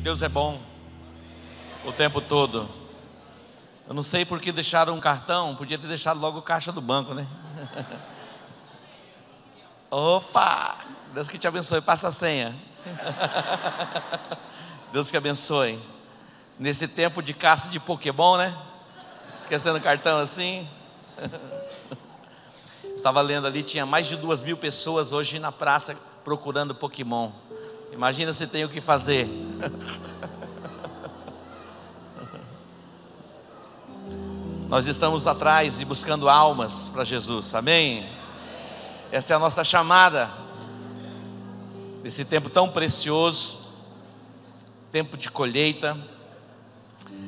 Deus é bom o tempo todo. Eu não sei por que deixaram um cartão, podia ter deixado logo o caixa do banco, né? Opa! Deus que te abençoe, passa a senha. Deus que abençoe. Nesse tempo de caça de Pokémon, né? Esquecendo o cartão assim. Estava lendo ali, tinha mais de 2.000 pessoas hoje na praça procurando Pokémon. Imagina se tem o que fazer. Nós estamos atrás e buscando almas para Jesus, amém? Essa é a nossa chamada, desse tempo tão precioso, tempo de colheita.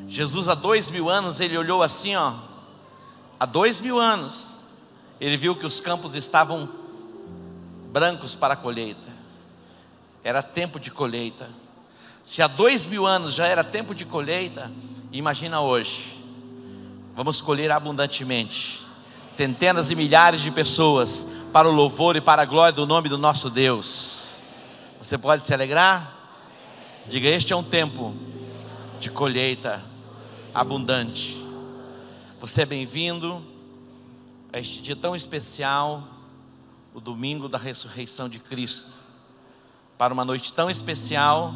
Jesus há 2.000 anos, ele olhou assim, ó, há 2.000 anos, ele viu que os campos estavam brancos para a colheita, era tempo de colheita. Se há 2.000 anos já era tempo de colheita, imagina hoje. Vamos colher abundantemente, centenas e milhares de pessoas, para o louvor e para a glória do nome do nosso Deus. Você pode se alegrar? Diga, este é um tempo de colheita abundante. Você é bem-vindo a este dia tão especial, o domingo da ressurreição de Cristo, para uma noite tão especial,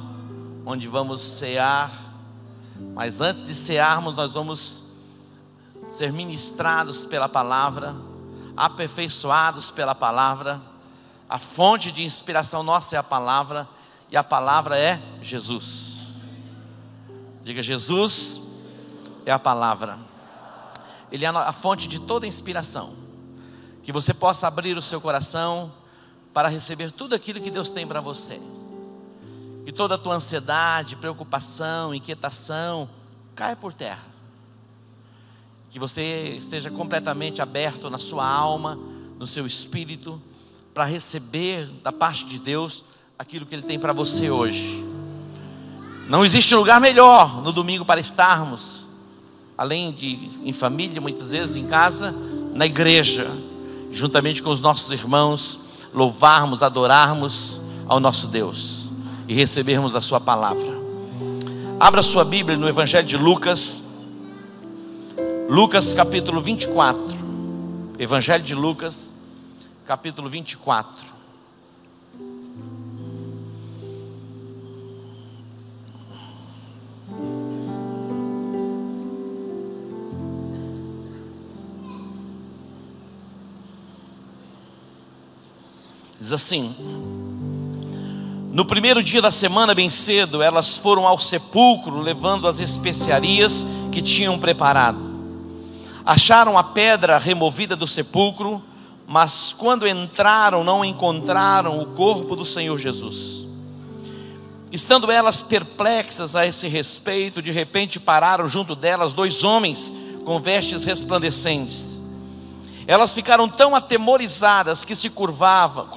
onde vamos cear. Mas antes de cearmos, nós vamos ser ministrados pela palavra, aperfeiçoados pela palavra. A fonte de inspiração nossa é a palavra, e a palavra é Jesus. Diga, Jesus é a palavra. Ele é a fonte de toda inspiração. Que você possa abrir o seu coração para receber tudo aquilo que Deus tem para você. Que toda a tua ansiedade, preocupação, inquietação caia por terra. Que você esteja completamente aberto na sua alma, no seu espírito, para receber da parte de Deus aquilo que Ele tem para você hoje. Não existe lugar melhor no domingo para estarmos, além de em família, muitas vezes em casa, na igreja, juntamente com os nossos irmãos, louvarmos, adorarmos ao nosso Deus e recebermos a sua palavra. Abra sua Bíblia no Evangelho de Lucas. Lucas capítulo 24, Evangelho de Lucas, capítulo 24. Diz assim: no primeiro dia da semana, bem cedo, elas foram ao sepulcro, levando as especiarias que tinham preparado. Acharam a pedra removida do sepulcro, mas quando entraram não encontraram o corpo do Senhor Jesus. Estando elas perplexas a esse respeito, de repente pararam junto delas 2 homens com vestes resplandecentes. Elas ficaram tão atemorizadas que se curvaram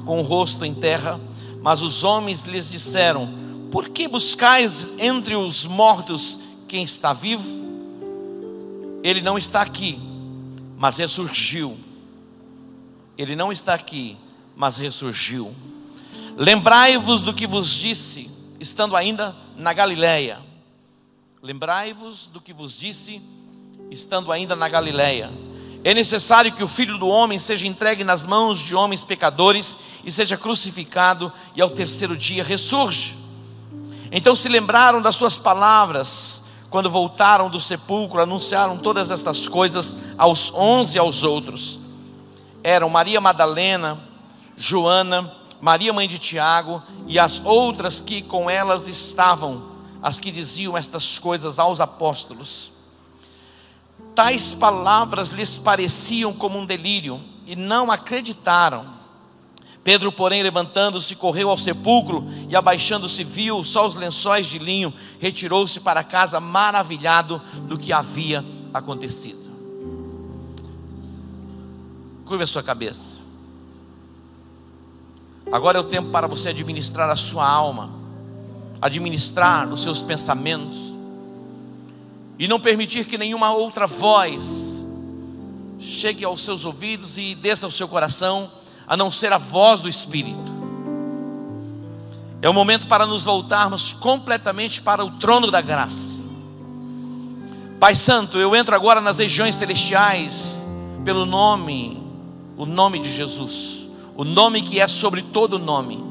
com o rosto em terra. Mas os homens lhes disseram: por que buscais entre os mortos quem está vivo? Ele não está aqui, mas ressurgiu. Ele não está aqui, mas ressurgiu. Lembrai-vos do que vos disse, estando ainda na Galileia. Lembrai-vos do que vos disse, estando ainda na Galileia. É necessário que o Filho do Homem seja entregue nas mãos de homens pecadores e seja crucificado, e ao 3º dia ressurge. Então se lembraram das suas palavras. Quando voltaram do sepulcro, anunciaram todas estas coisas aos 11 e aos outros. Eram Maria Madalena, Joana, Maria mãe de Tiago, e as outras que com elas estavam, as que diziam estas coisas aos apóstolos. Tais palavras lhes pareciam como um delírio, e não acreditaram. Pedro, porém, levantando-se, correu ao sepulcro, e abaixando-se viu só os lençóis de linho, retirou-se para casa maravilhado do que havia acontecido. Curva a sua cabeça. Agora é o tempo para você administrar a sua alma, administrar os seus pensamentos, e não permitir que nenhuma outra voz chegue aos seus ouvidos e desça ao seu coração, a não ser a voz do Espírito. É o momento para nos voltarmos completamente para o trono da graça. Pai Santo, eu entro agora nas regiões celestiais pelo nome, o nome de Jesus, o nome que é sobre todo nome.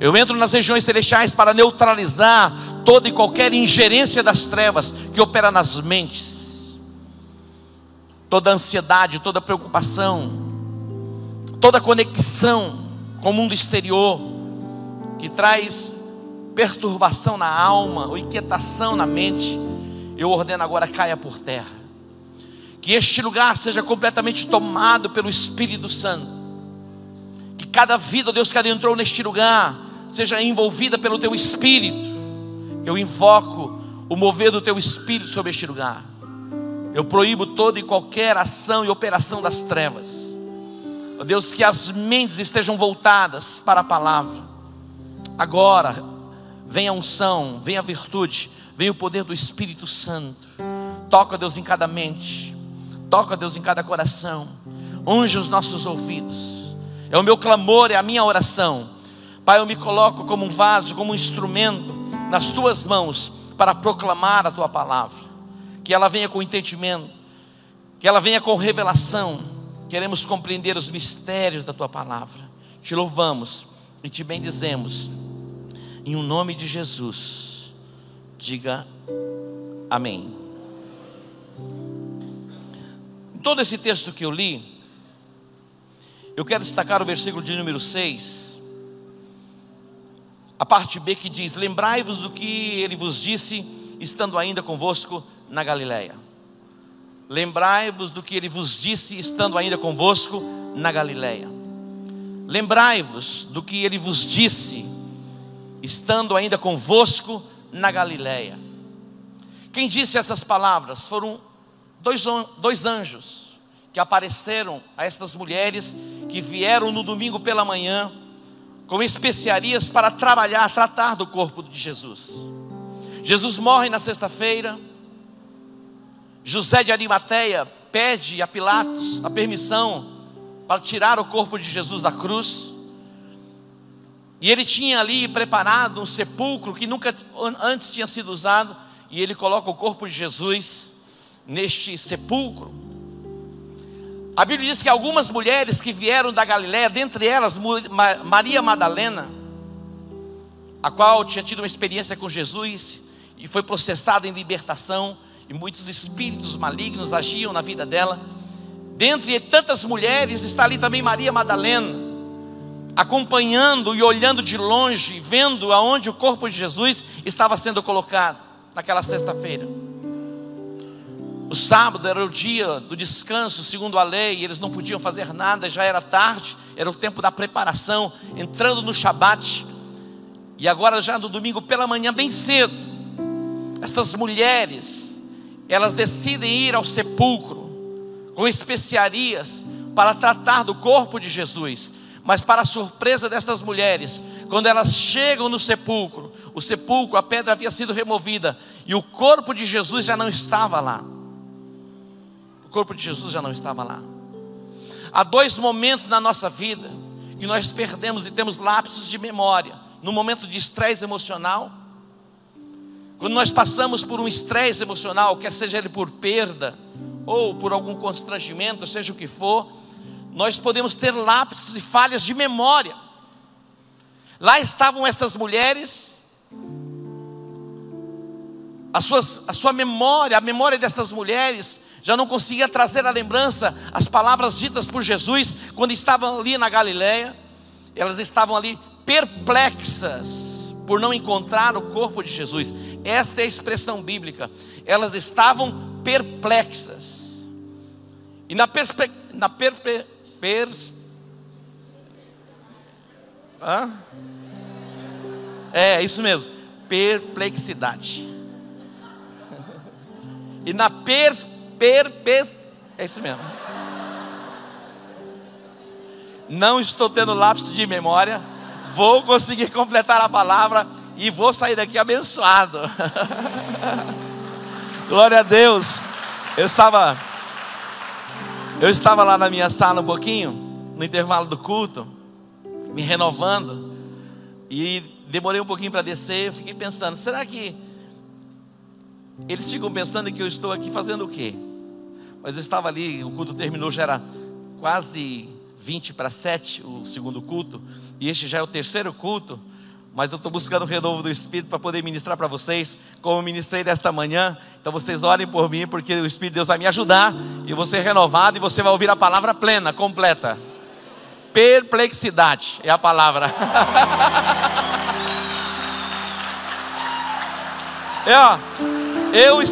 Eu entro nas regiões celestiais para neutralizar toda e qualquer ingerência das trevas que opera nas mentes, toda ansiedade, toda preocupação, toda conexão com o mundo exterior que traz perturbação na alma ou inquietação na mente. Eu ordeno agora, caia por terra. Que este lugar seja completamente tomado pelo Espírito Santo. Que cada vida, Deus, que adentrou neste lugar seja envolvida pelo Teu Espírito. Eu invoco o mover do Teu Espírito sobre este lugar. Eu proíbo toda e qualquer ação e operação das trevas. Ó Deus, que as mentes estejam voltadas para a palavra. Agora, venha a unção, venha a virtude, venha o poder do Espírito Santo. Toca, Deus, em cada mente. Toca, Deus, em cada coração. Unge os nossos ouvidos. É o meu clamor, é a minha oração. Pai, eu me coloco como um vaso, como um instrumento nas Tuas mãos para proclamar a Tua palavra. Que ela venha com entendimento, que ela venha com revelação. Queremos compreender os mistérios da Tua palavra. Te louvamos e Te bendizemos. Em o nome de Jesus, diga amém. Em todo esse texto que eu li, eu quero destacar o versículo de número 6, a parte B, que diz: lembrai-vos do que Ele vos disse, estando ainda convosco na Galileia. Lembrai-vos do que Ele vos disse, estando ainda convosco na Galileia. Lembrai-vos do que Ele vos disse, estando ainda convosco na Galileia. Quem disse essas palavras? Foram dois anjos que apareceram a estas mulheres que vieram no domingo pela manhã com especiarias para tratar do corpo de Jesus. Jesus morre na sexta-feira. José de Arimateia pede a Pilatos a permissão para tirar o corpo de Jesus da cruz. E ele tinha ali preparado um sepulcro que nunca antes tinha sido usado. E ele coloca o corpo de Jesus neste sepulcro. A Bíblia diz que algumas mulheres que vieram da Galileia, dentre elas Maria Madalena, a qual tinha tido uma experiência com Jesus e foi processada em libertação, e muitos espíritos malignos agiam na vida dela. Dentre tantas mulheres está ali também Maria Madalena, acompanhando e olhando de longe, vendo aonde o corpo de Jesus estava sendo colocado naquela sexta-feira. O sábado era o dia do descanso, segundo a lei, eles não podiam fazer nada, já era tarde, era o tempo da preparação, entrando no Shabat. E agora já no domingo pela manhã, bem cedo, estas mulheres, elas decidem ir ao sepulcro, com especiarias, para tratar do corpo de Jesus. Mas para a surpresa destas mulheres, quando elas chegam no sepulcro, o sepulcro, a pedra havia sido removida, e o corpo de Jesus já não estava lá. O corpo de Jesus já não estava lá. Há dois momentos na nossa vida que nós perdemos e temos lapsos de memória. No momento de estresse emocional, quando nós passamos por um estresse emocional, quer seja ele por perda ou por algum constrangimento, seja o que for, nós podemos ter lapsos e falhas de memória. Lá estavam estas mulheres, a sua memória, a memória destas mulheres já não conseguia trazer à lembrança as palavras ditas por Jesus quando estavam ali na Galileia. Elas estavam ali perplexas por não encontrar o corpo de Jesus. Esta é a expressão bíblica. Elas estavam perplexas. E isso mesmo, perplexidade. E na é isso mesmo. Não estou tendo lapso de memória. Vou conseguir completar a palavra e vou sair daqui abençoado. Glória a Deus. Eu estava lá na minha sala um pouquinho, no intervalo do culto, me renovando. E demorei um pouquinho para descer. Eu fiquei pensando, será que eles ficam pensando que eu estou aqui fazendo o quê? Mas eu estava ali, o culto terminou, já era quase 20:07, o segundo culto, e este já é o terceiro culto. Mas eu estou buscando o renovo do Espírito para poder ministrar para vocês, como eu ministrei nesta manhã. Então vocês orem por mim, porque o Espírito de Deus vai me ajudar, e vou ser renovado, e você vai ouvir a palavra plena, completa. Perplexidade é a palavra. Eu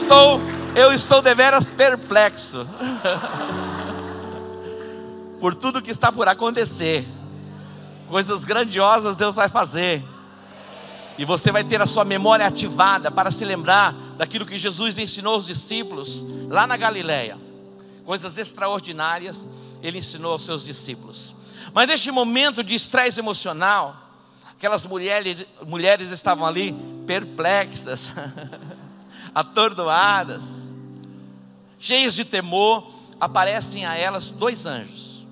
estou deveras perplexo por tudo que está por acontecer. Coisas grandiosas Deus vai fazer, e você vai ter a sua memória ativada para se lembrar daquilo que Jesus ensinou aos discípulos lá na Galileia. Coisas extraordinárias Ele ensinou aos seus discípulos. Mas neste momento de estresse emocional, aquelas mulheres estavam ali perplexas, atordoadas, cheias de temor. Aparecem a elas 2 anjos,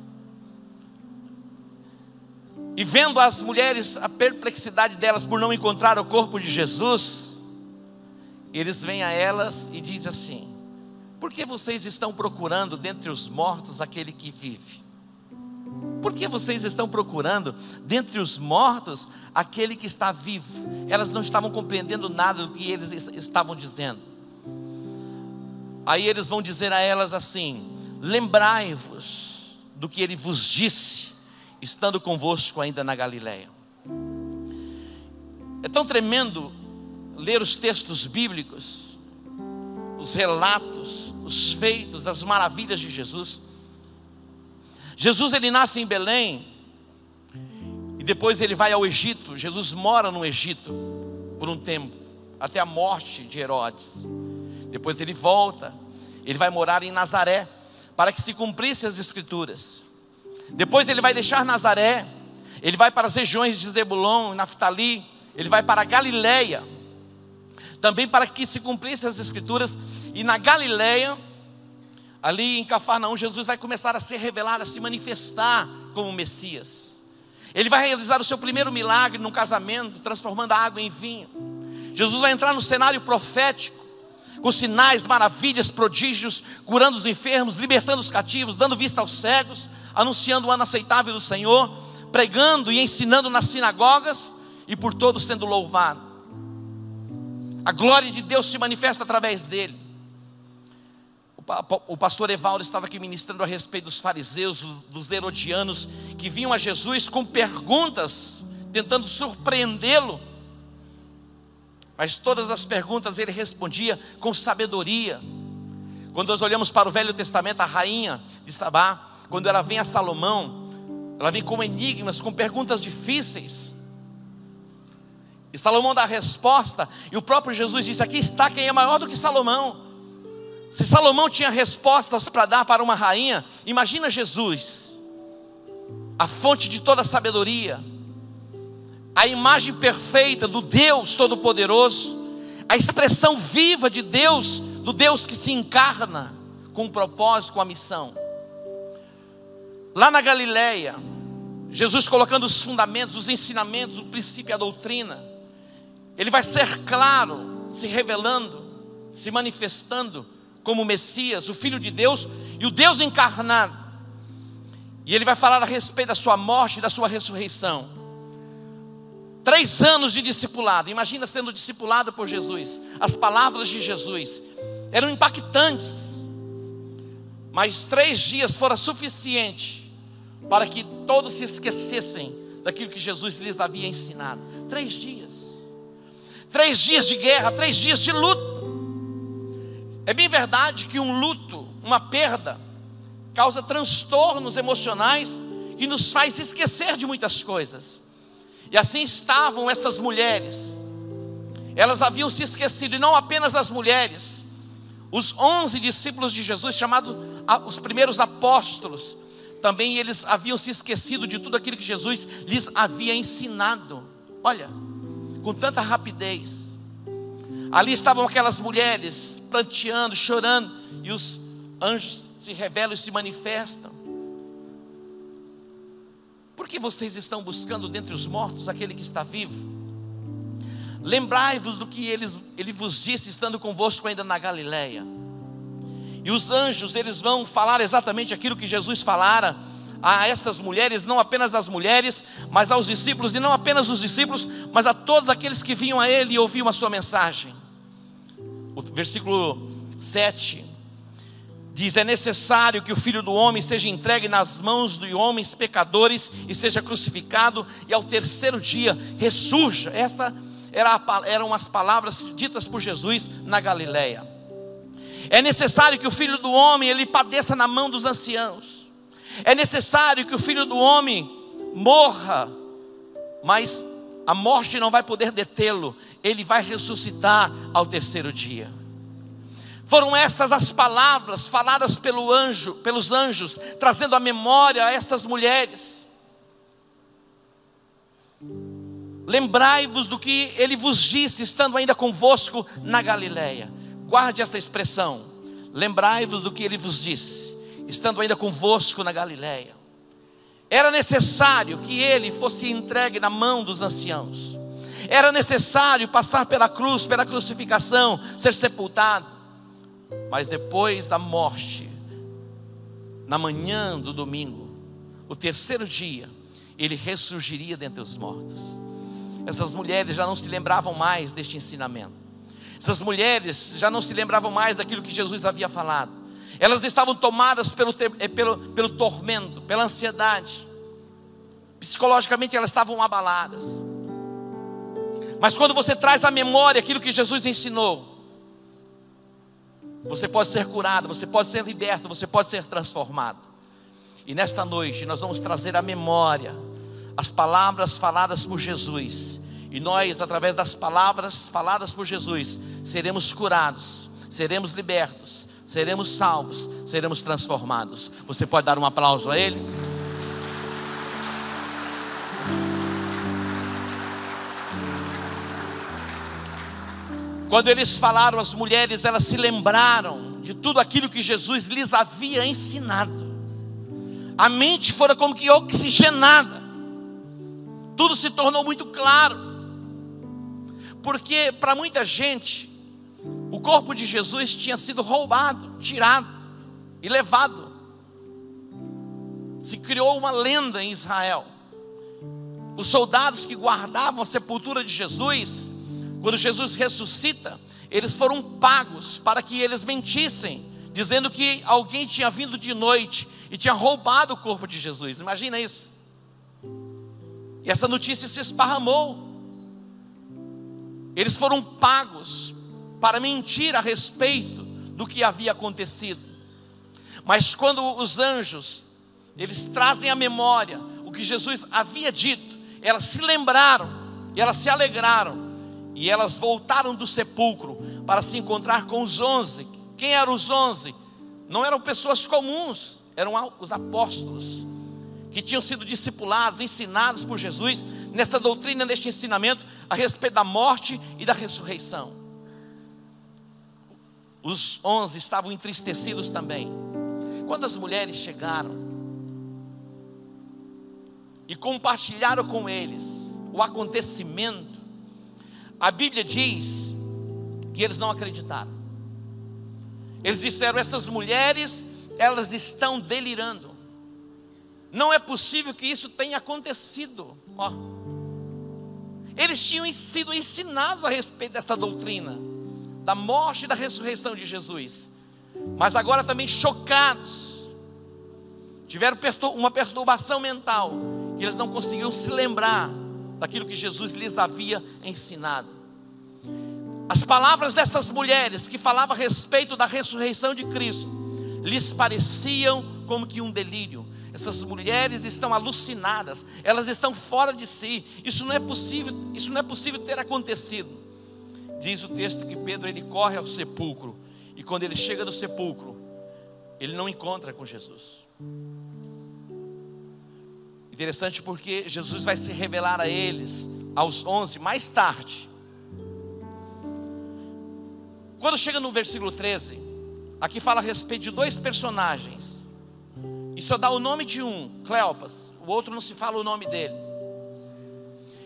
e vendo as mulheres a perplexidade delas por não encontrar o corpo de Jesus, eles vêm a elas e dizem assim: por que vocês estão procurando dentre os mortos aquele que vive? Por que vocês estão procurando dentre os mortos aquele que está vivo? Elas não estavam compreendendo nada do que eles estavam dizendo. Aí eles vão dizer a elas assim: lembrai-vos do que ele vos disse, estando convosco ainda na Galileia. É tão tremendo ler os textos bíblicos, os relatos, os feitos, as maravilhas de Jesus. Jesus, ele nasce em Belém, e depois ele vai ao Egito. Jesus mora no Egito por um tempo, até a morte de Herodes. Depois ele volta, ele vai morar em Nazaré, para que se cumprissem as escrituras. Depois ele vai deixar Nazaré, ele vai para as regiões de Zebulon, Naftali, ele vai para a Galileia, também para que se cumprissem as escrituras. E na Galileia, ali em Cafarnaum, Jesus vai começar a se revelar, a se manifestar como Messias. Ele vai realizar o seu primeiro milagre num casamento, transformando a água em vinho. Jesus vai entrar no cenário profético, com sinais, maravilhas, prodígios, curando os enfermos, libertando os cativos, dando vista aos cegos, anunciando o ano aceitável do Senhor, pregando e ensinando nas sinagogas, e por todos sendo louvado. A glória de Deus se manifesta através dele. O pastor Evaldo estava aqui ministrando a respeito dos fariseus, dos herodianos, que vinham a Jesus com perguntas, tentando surpreendê-lo. Mas todas as perguntas ele respondia com sabedoria. Quando nós olhamos para o Velho Testamento, a rainha de Sabá, quando ela vem a Salomão, ela vem com enigmas, com perguntas difíceis, e Salomão dá a resposta. E o próprio Jesus disse: aqui está quem é maior do que Salomão. Se Salomão tinha respostas para dar para uma rainha, imagina Jesus, a fonte de toda a sabedoria, a imagem perfeita do Deus Todo-Poderoso, a expressão viva de Deus, do Deus que se encarna com um propósito, com a missão. Lá na Galileia, Jesus colocando os fundamentos, os ensinamentos, o princípio e a doutrina, ele vai ser claro, se revelando, se manifestando como o Messias, o Filho de Deus e o Deus encarnado. E ele vai falar a respeito da sua morte e da sua ressurreição. 3 anos de discipulado. Imagina sendo discipulado por Jesus. As palavras de Jesus eram impactantes, mas 3 dias fora suficiente para que todos se esquecessem daquilo que Jesus lhes havia ensinado. 3 dias. 3 dias de guerra, 3 dias de luto. É bem verdade que um luto, uma perda, causa transtornos emocionais que nos faz esquecer de muitas coisas. E assim estavam estas mulheres. Elas haviam se esquecido, e não apenas as mulheres, os 11 discípulos de Jesus, chamados os primeiros apóstolos, também eles haviam se esquecido de tudo aquilo que Jesus lhes havia ensinado. Olha, com tanta rapidez. Ali estavam aquelas mulheres pranteando, chorando, e os anjos se revelam e se manifestam. Por que vocês estão buscando dentre os mortos aquele que está vivo? lembrai-vos do que ele vos disse, estando convosco ainda na Galileia. E os anjos, eles vão falar exatamente aquilo que Jesus falara a estas mulheres, não apenas às mulheres, mas aos discípulos, e não apenas os discípulos, mas a todos aqueles que vinham a ele e ouviam a sua mensagem. O versículo 7 diz: é necessário que o Filho do Homem seja entregue nas mãos de homens pecadores e seja crucificado, e ao terceiro dia ressurja. Esta eram as palavras ditas por Jesus na Galileia. É necessário que o Filho do Homem, ele padeça na mão dos anciãos. É necessário que o Filho do Homem morra, mas a morte não vai poder detê-lo. Ele vai ressuscitar ao terceiro dia. Foram estas as palavras faladas pelos anjos, trazendo à memória a estas mulheres. Lembrai-vos do que ele vos disse, estando ainda convosco na Galileia. Guarde esta expressão: lembrai-vos do que ele vos disse, estando ainda convosco na Galileia. Era necessário que ele fosse entregue na mão dos anciãos. Era necessário passar pela cruz, pela crucificação, ser sepultado. Mas depois da morte, na manhã do domingo, o terceiro dia, ele ressurgiria dentre os mortos. Essas mulheres já não se lembravam mais deste ensinamento. Essas mulheres já não se lembravam mais daquilo que Jesus havia falado. Elas estavam tomadas pelo tormento, pela ansiedade. Psicologicamente elas estavam abaladas. Mas quando você traz à memória aquilo que Jesus ensinou, você pode ser curado, você pode ser liberto, você pode ser transformado. E nesta noite nós vamos trazer à memória as palavras faladas por Jesus. E nós, através das palavras faladas por Jesus, seremos curados, seremos libertos, seremos salvos, seremos transformados. Você pode dar um aplauso a Ele? Quando eles falaram, as mulheres, elas se lembraram de tudo aquilo que Jesus lhes havia ensinado. A mente fora como que oxigenada. Tudo se tornou muito claro. Porque para muita gente, o corpo de Jesus tinha sido roubado, tirado e levado. Se criou uma lenda em Israel. Os soldados que guardavam a sepultura de Jesus, quando Jesus ressuscita, eles foram pagos para que eles mentissem, dizendo que alguém tinha vindo de noite e tinha roubado o corpo de Jesus. Imagina isso. E essa notícia se esparramou. Eles foram pagos para mentir a respeito do que havia acontecido. Mas quando os anjos, eles trazem à memória o que Jesus havia dito, elas se lembraram, e elas se alegraram, e elas voltaram do sepulcro para se encontrar com os 11. Quem eram os 11? Não eram pessoas comuns, eram os apóstolos, que tinham sido discipulados, ensinados por Jesus, nessa doutrina, neste ensinamento, a respeito da morte e da ressurreição. Os 11 estavam entristecidos também. Quando as mulheres chegaram e compartilharam com eles o acontecimento, a Bíblia diz que eles não acreditaram. Eles disseram: essas mulheres, elas estão delirando. Não é possível que isso tenha acontecido. Eles tinham sido ensinados a respeito desta doutrina, da morte e da ressurreição de Jesus. Mas agora também chocados, tiveram uma perturbação mental, que eles não conseguiam se lembrar daquilo que Jesus lhes havia ensinado. As palavras destas mulheres que falavam a respeito da ressurreição de Cristo, lhes pareciam como que um delírio. Essas mulheres estão alucinadas, elas estão fora de si. Isso não é possível ter acontecido. Diz o texto que Pedro, ele corre ao sepulcro, e quando ele chega no sepulcro, ele não encontra com Jesus. Interessante, porque Jesus vai se revelar a eles, aos 11, mais tarde. Quando chega no versículo 13, aqui fala a respeito de dois personagens, e só dá o nome de um, Cleopas, o outro não se fala o nome dele.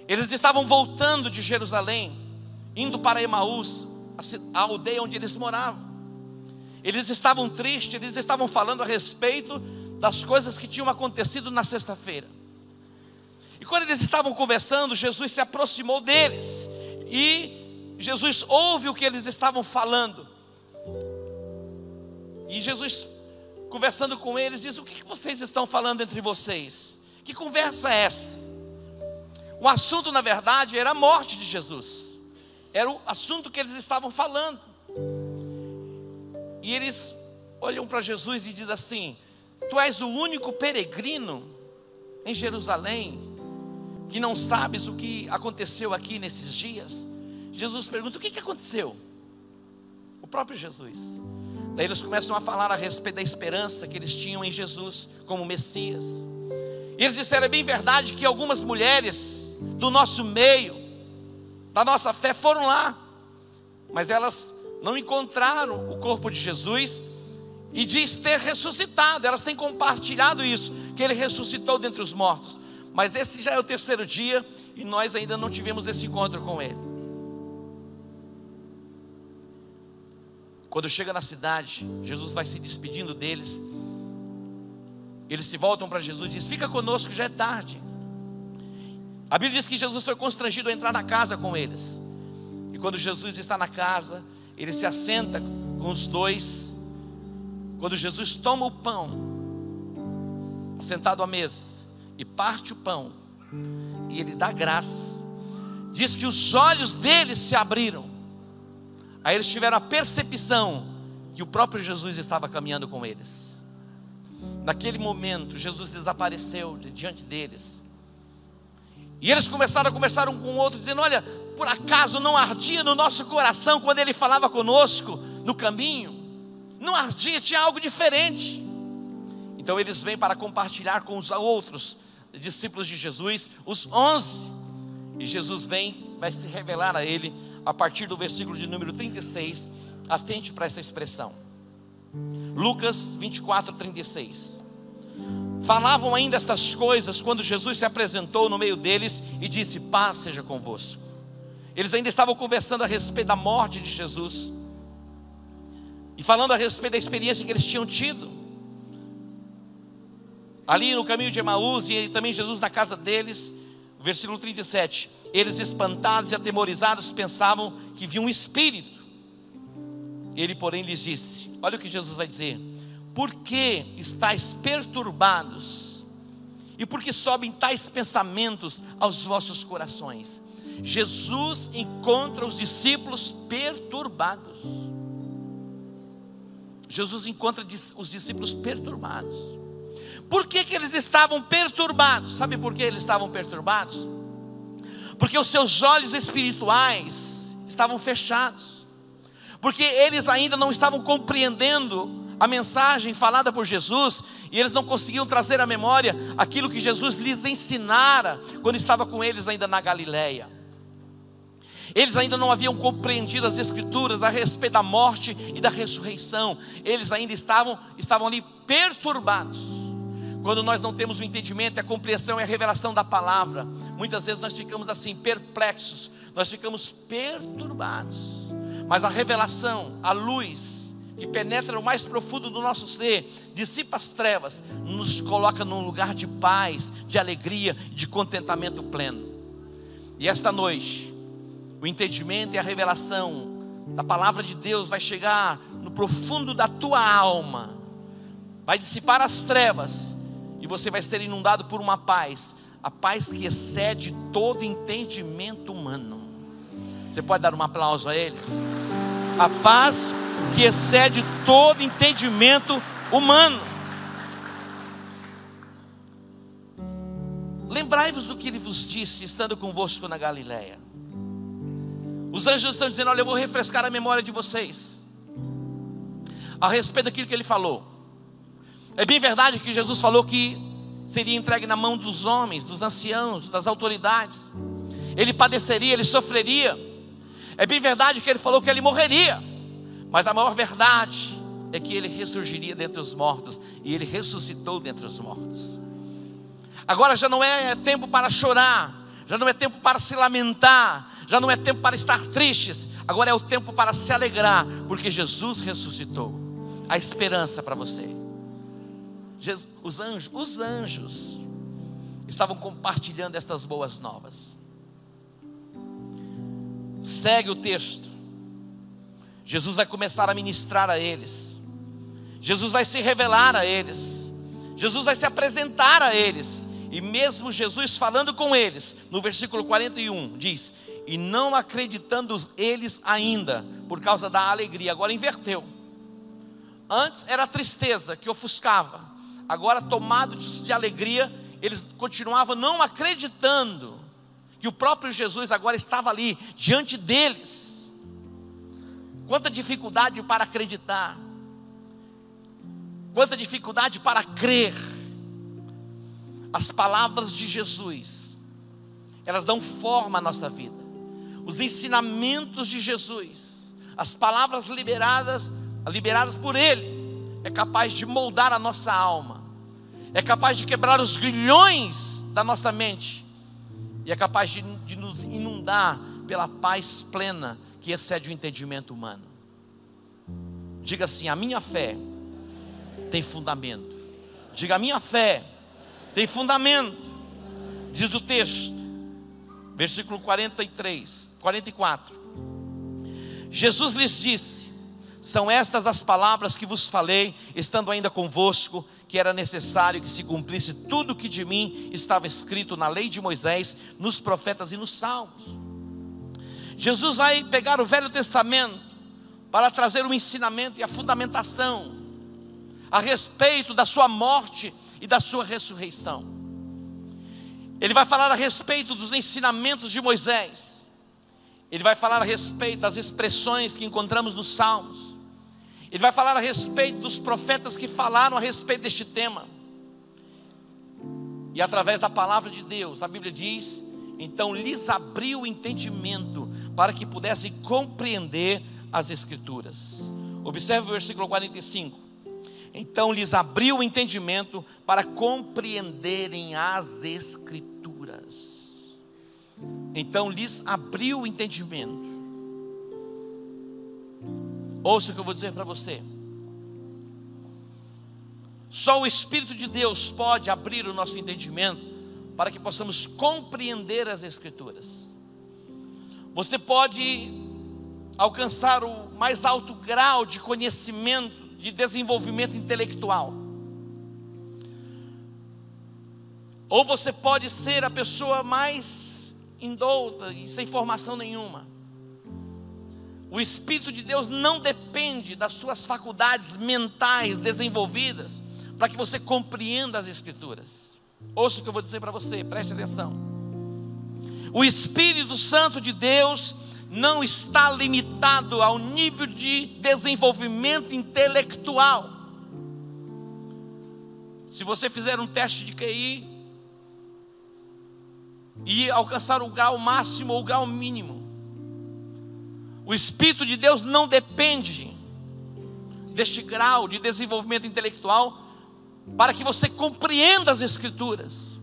Eles estavam voltando de Jerusalém, indo para Emaús, a aldeia onde eles moravam. Eles estavam tristes, eles estavam falando a respeito das coisas que tinham acontecido na sexta-feira. E quando eles estavam conversando, Jesus se aproximou deles, e Jesus ouve o que eles estavam falando. E Jesus, conversando com eles, diz: o que vocês estão falando entre vocês? Que conversa é essa? O assunto, na verdade, era a morte de Jesus. Era o assunto que eles estavam falando. E eles olham para Jesus e dizem assim: tu és o único peregrino em Jerusalém que não sabes o que aconteceu aqui nesses dias? Jesus pergunta: o que aconteceu? O próprio Jesus. Daí eles começam a falar a respeito da esperança que eles tinham em Jesus como Messias. E eles disseram: é bem verdade que algumas mulheres do nosso meio, da nossa fé, foram lá, mas elas não encontraram o corpo de Jesus, e diz ter ressuscitado. Elas têm compartilhado isso, que ele ressuscitou dentre os mortos. Mas esse já é o terceiro dia, e nós ainda não tivemos esse encontro com ele. Quando chega na cidade, Jesus vai se despedindo deles. Eles se voltam para Jesus e dizem: fica conosco, já é tarde. A Bíblia diz que Jesus foi constrangido a entrar na casa com eles. E quando Jesus está na casa, ele se assenta com os dois. Quando Jesus toma o pão, assentado à mesa, e parte o pão, e ele dá graça, diz que os olhos deles se abriram. Aí eles tiveram a percepção que o próprio Jesus estava caminhando com eles. Naquele momento, Jesus desapareceu de diante deles. E eles começaram a conversar um com o outro, dizendo: olha, por acaso não ardia no nosso coração quando ele falava conosco no caminho? Não ardia, tinha algo diferente. Então eles vêm para compartilhar com os outros discípulos de Jesus, os 11. E Jesus vai se revelar a ele a partir do versículo de número 36. Atente para essa expressão. Lucas 24, 36. Falavam ainda estas coisas quando Jesus se apresentou no meio deles e disse: paz seja convosco. Eles ainda estavam conversando a respeito da morte de Jesus, e falando a respeito da experiência que eles tinham tido ali no caminho de Emaús, e também Jesus na casa deles. Versículo 37. Eles, espantados e atemorizados, pensavam que viam um espírito. Ele, porém, lhes disse: olha o que Jesus vai dizer: por que estáis perturbados? E por que sobem tais pensamentos aos vossos corações? Jesus encontra os discípulos perturbados. Jesus encontra os discípulos perturbados. Por que eles estavam perturbados? Sabe por que eles estavam perturbados? Porque os seus olhos espirituais estavam fechados. Porque eles ainda não estavam compreendendo a mensagem falada por Jesus, e eles não conseguiam trazer à memória aquilo que Jesus lhes ensinara quando estava com eles ainda na Galileia. Eles ainda não haviam compreendido as Escrituras a respeito da morte e da ressurreição. Eles ainda estavam ali perturbados. Quando nós não temos o entendimento, a compreensão e a revelação da palavra, muitas vezes nós ficamos assim, perplexos, nós ficamos perturbados. Mas a revelação, a luz que penetra no mais profundo do nosso ser, dissipa as trevas, nos coloca num lugar de paz, de alegria, de contentamento pleno. E esta noite, o entendimento e a revelação da palavra de Deus vai chegar no profundo da tua alma, vai dissipar as trevas, e você vai ser inundado por uma paz, a paz que excede todo entendimento humano. Você pode dar um aplauso a Ele? A paz que excede todo entendimento humano. Lembrai-vos do que Ele vos disse, estando convosco na Galileia. Os anjos estão dizendo: olha, eu vou refrescar a memória de vocês a respeito daquilo que Ele falou. É bem verdade que Jesus falou que seria entregue na mão dos homens, dos anciãos, das autoridades. Ele padeceria, Ele sofreria. É bem verdade que Ele falou que Ele morreria. Mas a maior verdade é que Ele ressurgiria dentre os mortos. E Ele ressuscitou dentre os mortos. Agora já não é tempo para chorar, já não é tempo para se lamentar, já não é tempo para estar tristes, agora é o tempo para se alegrar, porque Jesus ressuscitou. A esperança para você. Os anjos estavam compartilhando estas boas novas. Segue o texto. Jesus vai começar a ministrar a eles. Jesus vai se revelar a eles. Jesus vai se apresentar a eles. E mesmo Jesus falando com eles, no versículo 41, diz: e não acreditando eles ainda, por causa da alegria. Agora inverteu. Antes era a tristeza que ofuscava. Agora, tomados de alegria, eles continuavam não acreditando que o próprio Jesus agora estava ali, diante deles. Quanta dificuldade para acreditar, quanta dificuldade para crer. As palavras de Jesus, elas dão forma à nossa vida. Os ensinamentos de Jesus, as palavras liberadas por Ele, é capaz de moldar a nossa alma, é capaz de quebrar os grilhões da nossa mente, e é capaz de nos inundar pela paz plena que excede o entendimento humano. Diga assim: a minha fé tem fundamento. Diga: a minha fé tem fundamento. Diz o texto, versículo 44. Jesus lhes disse: são estas as palavras que vos falei, estando ainda convosco, que era necessário que se cumprisse tudo o que de mim estava escrito na lei de Moisés, nos profetas e nos salmos. Jesus vai pegar o Velho Testamento para trazer o ensinamento e a fundamentação a respeito da sua morte e da sua ressurreição. Ele vai falar a respeito dos ensinamentos de Moisés. Ele vai falar a respeito das expressões que encontramos nos salmos. Ele vai falar a respeito dos profetas que falaram a respeito deste tema. E através da palavra de Deus, a Bíblia diz: então lhes abriu o entendimento para que pudessem compreender as Escrituras. Observe o versículo 45. Então lhes abriu o entendimento para compreenderem as Escrituras. Então lhes abriu o entendimento. Ouça o que eu vou dizer para você. Só o Espírito de Deus pode abrir o nosso entendimento para que possamos compreender as Escrituras. Você pode alcançar o mais alto grau de conhecimento, de desenvolvimento intelectual, ou você pode ser a pessoa mais indouta e sem formação nenhuma. O Espírito de Deus não depende das suas faculdades mentais desenvolvidas para que você compreenda as Escrituras. Ouça o que eu vou dizer para você, preste atenção. O Espírito Santo de Deus não está limitado ao nível de desenvolvimento intelectual. Se você fizer um teste de QI e alcançar o grau máximo ou o grau mínimo, o Espírito de Deus não depende deste grau de desenvolvimento intelectual para que você compreenda as Escrituras.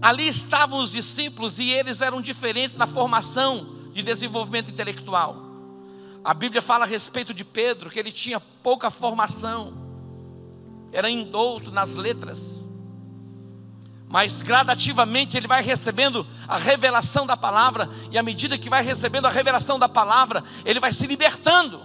Ali estavam os discípulos e eles eram diferentes na formação de desenvolvimento intelectual. A Bíblia fala a respeito de Pedro, que ele tinha pouca formação, era indouto nas letras, mas gradativamente ele vai recebendo a revelação da palavra, e à medida que vai recebendo a revelação da palavra, ele vai se libertando.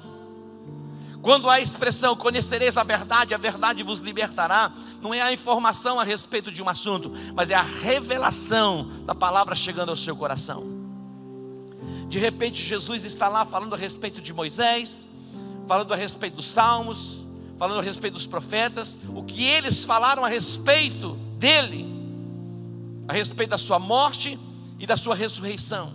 Quando a expressão conhecereis a verdade vos libertará, não é a informação a respeito de um assunto, mas é a revelação da palavra chegando ao seu coração. De repente Jesus está lá falando a respeito de Moisés, falando a respeito dos salmos, falando a respeito dos profetas, o que eles falaram a respeito dele, a respeito da sua morte e da sua ressurreição.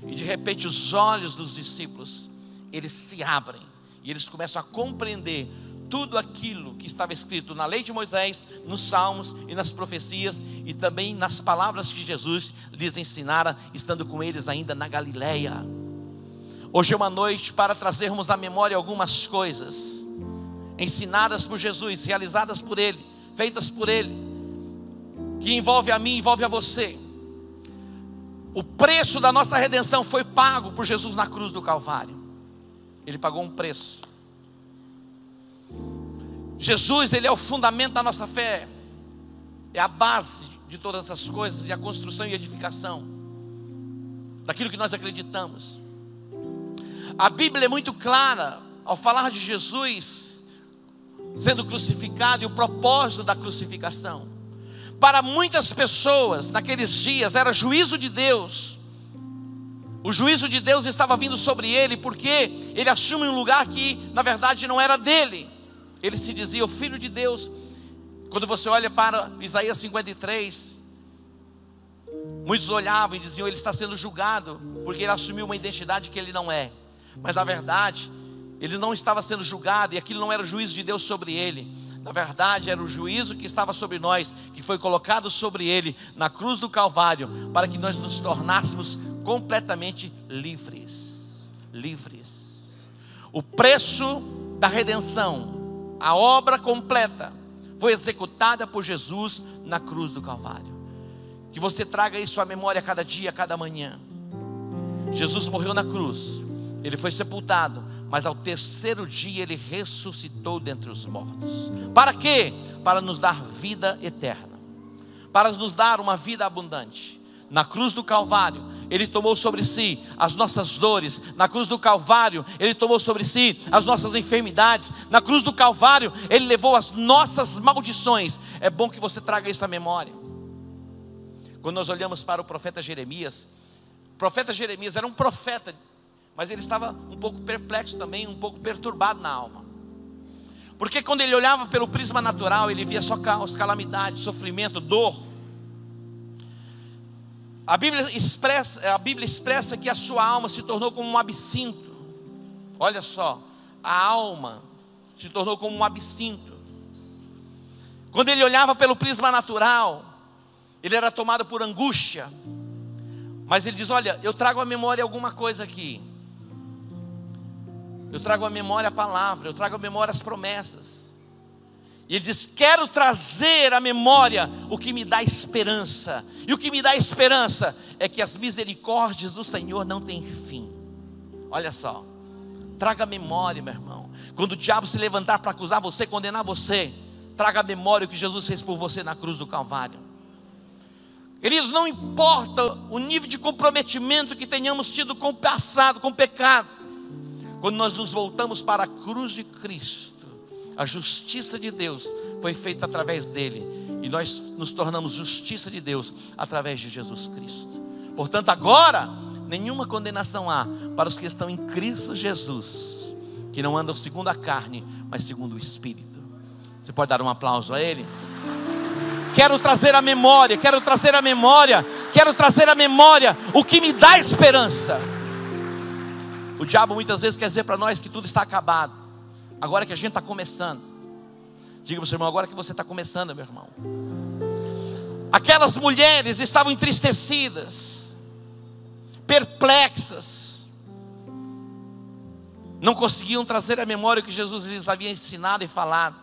E de repente os olhos dos discípulos, eles se abrem, e eles começam a compreender tudo aquilo que estava escrito na lei de Moisés, nos salmos e nas profecias, e também nas palavras que Jesus lhes ensinara, estando com eles ainda na Galileia. Hoje é uma noite para trazermos à memória algumas coisas ensinadas por Jesus, realizadas por Ele, feitas por Ele, que envolve a mim, envolve a você. O preço da nossa redenção foi pago por Jesus na cruz do Calvário. Ele pagou um preço. Jesus, Ele é o fundamento da nossa fé. É a base de todas as coisas, e a construção e edificação daquilo que nós acreditamos. A Bíblia é muito clara ao falar de Jesus sendo crucificado e o propósito da crucificação. Para muitas pessoas naqueles dias era juízo de Deus. O juízo de Deus estava vindo sobre ele, porque ele assume um lugar que na verdade não era dele. Ele se dizia o Filho de Deus. Quando você olha para Isaías 53, muitos olhavam e diziam: ele está sendo julgado, porque ele assumiu uma identidade que ele não é. Mas na verdade, ele não estava sendo julgado, e aquilo não era o juízo de Deus sobre ele. Na verdade, era o juízo que estava sobre nós, que foi colocado sobre ele na cruz do Calvário, para que nós nos tornássemos completamente livres. Livres. O preço da redenção, a obra completa, foi executada por Jesus na cruz do Calvário. Que você traga isso à memória a cada dia, a cada manhã. Jesus morreu na cruz, ele foi sepultado, mas ao terceiro dia ele ressuscitou dentre os mortos. Para quê? Para nos dar vida eterna, para nos dar uma vida abundante. Na cruz do Calvário, ele tomou sobre si as nossas dores. Na cruz do Calvário, ele tomou sobre si as nossas enfermidades. Na cruz do Calvário, ele levou as nossas maldições. É bom que você traga isso à memória. Quando nós olhamos para o profeta Jeremias era um profeta, mas ele estava um pouco perplexo também, um pouco perturbado na alma. Porque quando ele olhava pelo prisma natural, ele via só caos, calamidade, sofrimento, dor. A Bíblia expressa que a sua alma se tornou como um absinto. Olha só, a alma se tornou como um absinto. Quando ele olhava pelo prisma natural, ele era tomado por angústia. Mas ele diz: olha, eu trago à memória alguma coisa aqui. Eu trago à memória a palavra, eu trago à memória as promessas. E ele diz: quero trazer à memória o que me dá esperança. E o que me dá esperança é que as misericórdias do Senhor não têm fim. Olha só, traga à memória, meu irmão. Quando o diabo se levantar para acusar você, condenar você, traga à memória o que Jesus fez por você na cruz do Calvário. Ele diz: não importa o nível de comprometimento que tenhamos tido com o passado, com o pecado, quando nós nos voltamos para a cruz de Cristo, a justiça de Deus foi feita através dele, e nós nos tornamos justiça de Deus através de Jesus Cristo. Portanto, agora nenhuma condenação há para os que estão em Cristo Jesus, que não andam segundo a carne, mas segundo o Espírito. Você pode dar um aplauso a ele? Quero trazer à memória o que me dá esperança. O diabo muitas vezes quer dizer para nós que tudo está acabado. Agora que a gente está começando. Diga para o seu irmão: agora que você está começando, meu irmão. Aquelas mulheres estavam entristecidas, perplexas, não conseguiam trazer à memória o que Jesus lhes havia ensinado e falado.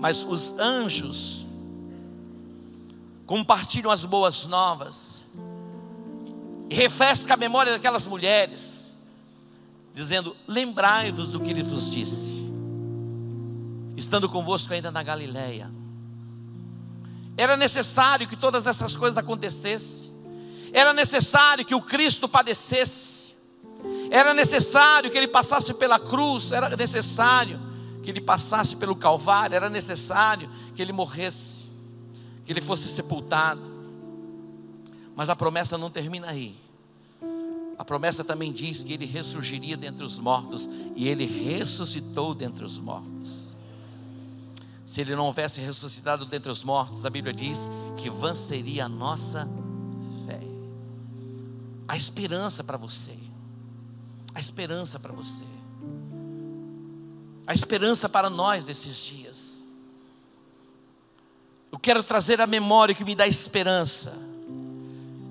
Mas os anjos compartilham as boas novas e refrescam a memória daquelas mulheres, dizendo: lembrai-vos do que ele vos disse, estando convosco ainda na Galileia. Era necessário que todas essas coisas acontecessem. Era necessário que o Cristo padecesse. Era necessário que ele passasse pela cruz. Era necessário que ele passasse pelo Calvário. Era necessário que ele morresse, que ele fosse sepultado. Mas a promessa não termina aí. A promessa também diz que ele ressurgiria dentre os mortos, e ele ressuscitou dentre os mortos. Se ele não houvesse ressuscitado dentre os mortos, a Bíblia diz que vã seria a nossa fé. A esperança para você, a esperança para você, a esperança para nós desses dias. Eu quero trazer à memória o que me dá esperança.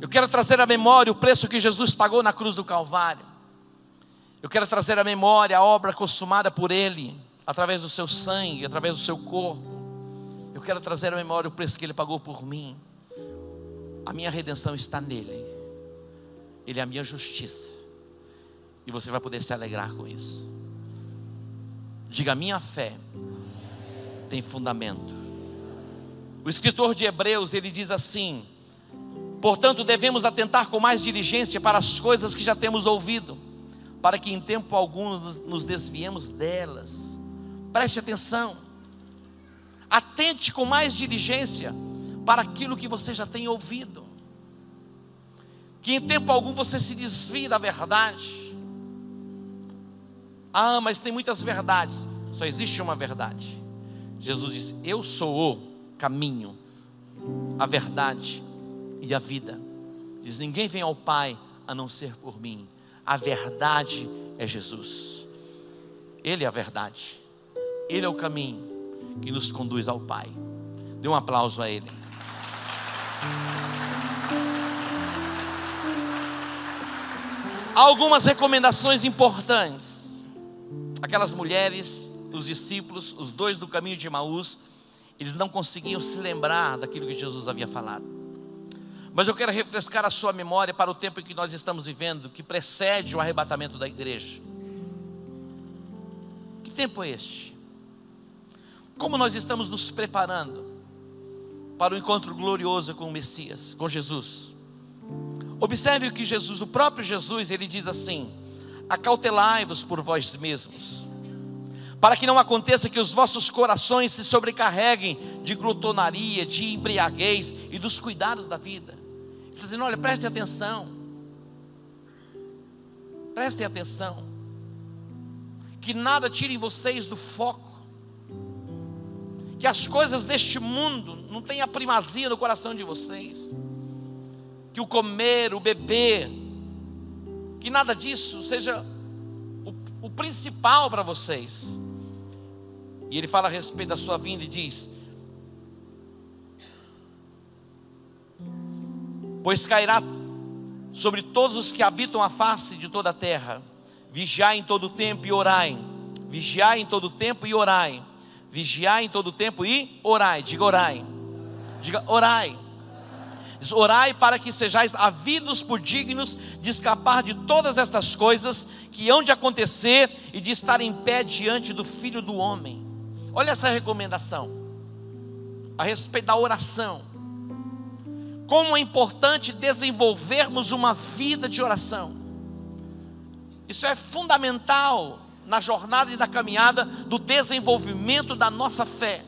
Eu quero trazer à memória o preço que Jesus pagou na cruz do Calvário. Eu quero trazer à memória a obra consumada por ele, através do seu sangue, através do seu corpo. Eu quero trazer à memória o preço que ele pagou por mim. A minha redenção está nele. Ele é a minha justiça. E você vai poder se alegrar com isso. Diga: minha fé tem fundamento. O escritor de Hebreus, ele diz assim: portanto devemos atentar com mais diligência para as coisas que já temos ouvido, para que em tempo algum nos desviemos delas. Preste atenção. Atente com mais diligência para aquilo que você já tem ouvido, que em tempo algum você se desvie da verdade. Ah, mas tem muitas verdades. Só existe uma verdade. Jesus disse: eu sou o caminho, a verdade e a vida. Diz: ninguém vem ao Pai a não ser por mim. A verdade é Jesus. Ele é a verdade. Ele é o caminho que nos conduz ao Pai. Dê um aplauso a Ele. Há algumas recomendações importantes. Aquelas mulheres, os discípulos, os dois do caminho de Emaús, eles não conseguiam se lembrar daquilo que Jesus havia falado. Mas eu quero refrescar a sua memória para o tempo em que nós estamos vivendo, que precede o arrebatamento da igreja. Que tempo é este? Como nós estamos nos preparando para o encontro glorioso com o Messias, com Jesus? Observe o que Jesus, o próprio Jesus, ele diz assim: acautelai-vos por vós mesmos, para que não aconteça que os vossos corações se sobrecarreguem de glutonaria, de embriaguez e dos cuidados da vida. Ele está dizendo: olha, prestem atenção. Prestem atenção. Que nada tirem vocês do foco. Que as coisas deste mundo não tenham primazia no coração de vocês. Que o comer, o beber, que nada disso seja o principal para vocês. E ele fala a respeito da sua vinda e diz: pois cairá sobre todos os que habitam a face de toda a terra. Vigiai em todo o tempo e orai. Vigiai em todo o tempo e orai. Vigiai em todo o tempo e orai. Diga: orai. Diga: orai. Diz: orai para que sejais havidos por dignos de escapar de todas estas coisas que hão de acontecer e de estar em pé diante do Filho do Homem. Olha essa recomendação a respeito da oração. Como é importante desenvolvermos uma vida de oração. Isso é fundamental na jornada e na caminhada do desenvolvimento da nossa fé.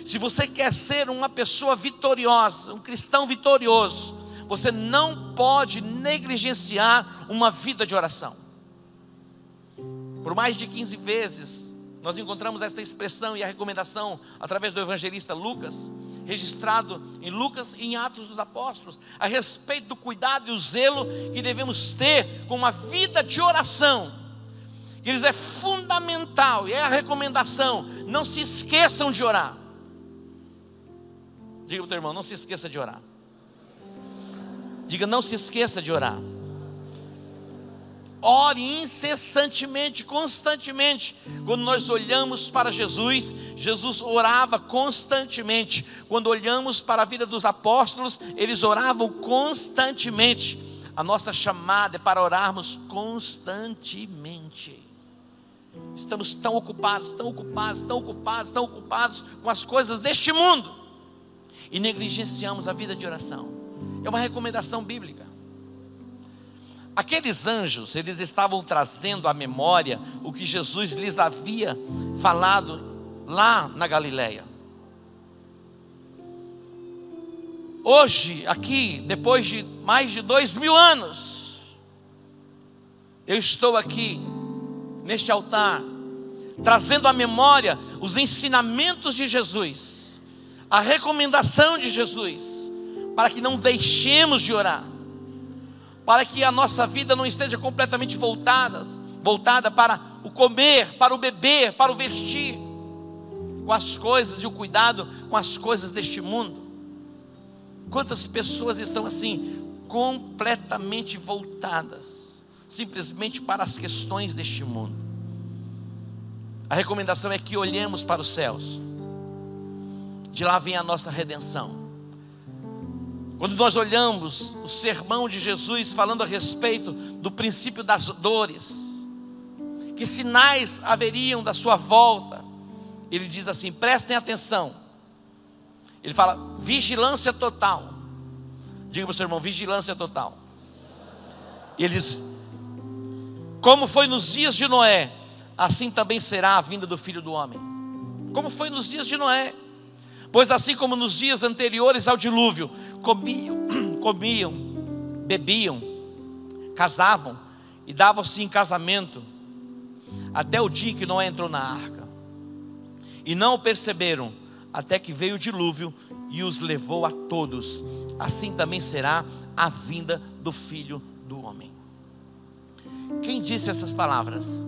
Se você quer ser uma pessoa vitoriosa, um cristão vitorioso, você não pode negligenciar uma vida de oração. Por mais de 15 vezes nós encontramos esta expressão e a recomendação através do evangelista Lucas, registrado em Lucas e em Atos dos Apóstolos, a respeito do cuidado e o zelo que devemos ter com uma vida de oração. Que eles é fundamental, e é a recomendação: não se esqueçam de orar. Diga para o teu irmão: não se esqueça de orar. Diga: não se esqueça de orar. Ore incessantemente, constantemente. Quando nós olhamos para Jesus, Jesus orava constantemente. Quando olhamos para a vida dos apóstolos, eles oravam constantemente. A nossa chamada é para orarmos constantemente. Estamos tão ocupados com as coisas deste mundo e negligenciamos a vida de oração. É uma recomendação bíblica. Aqueles anjos, eles estavam trazendo à memória o que Jesus lhes havia falado lá na Galileia. Hoje, aqui, depois de mais de 2000 anos, eu estou aqui, neste altar, trazendo à memória os ensinamentos de Jesus, a recomendação de Jesus, para que não deixemos de orar, para que a nossa vida não esteja completamente voltada para o comer, para o beber, para o vestir, com as coisas e o cuidado com as coisas deste mundo. Quantas pessoas estão assim, completamente voltadas, simplesmente para as questões deste mundo. A recomendação é que olhemos para os céus. De lá vem a nossa redenção. Quando nós olhamos o sermão de Jesus falando a respeito do princípio das dores, que sinais haveriam da sua volta, ele diz assim, prestem atenção. Ele fala, vigilância total. Diga para o seu irmão, vigilância total. E ele diz, como foi nos dias de Noé, assim também será a vinda do Filho do Homem. Como foi nos dias de Noé. Pois assim como nos dias anteriores ao dilúvio, comiam, bebiam, casavam e davam-se em casamento, até o dia que Noé entrou na arca. E não o perceberam, até que veio o dilúvio e os levou a todos. Assim também será a vinda do Filho do Homem. Quem disse essas palavras?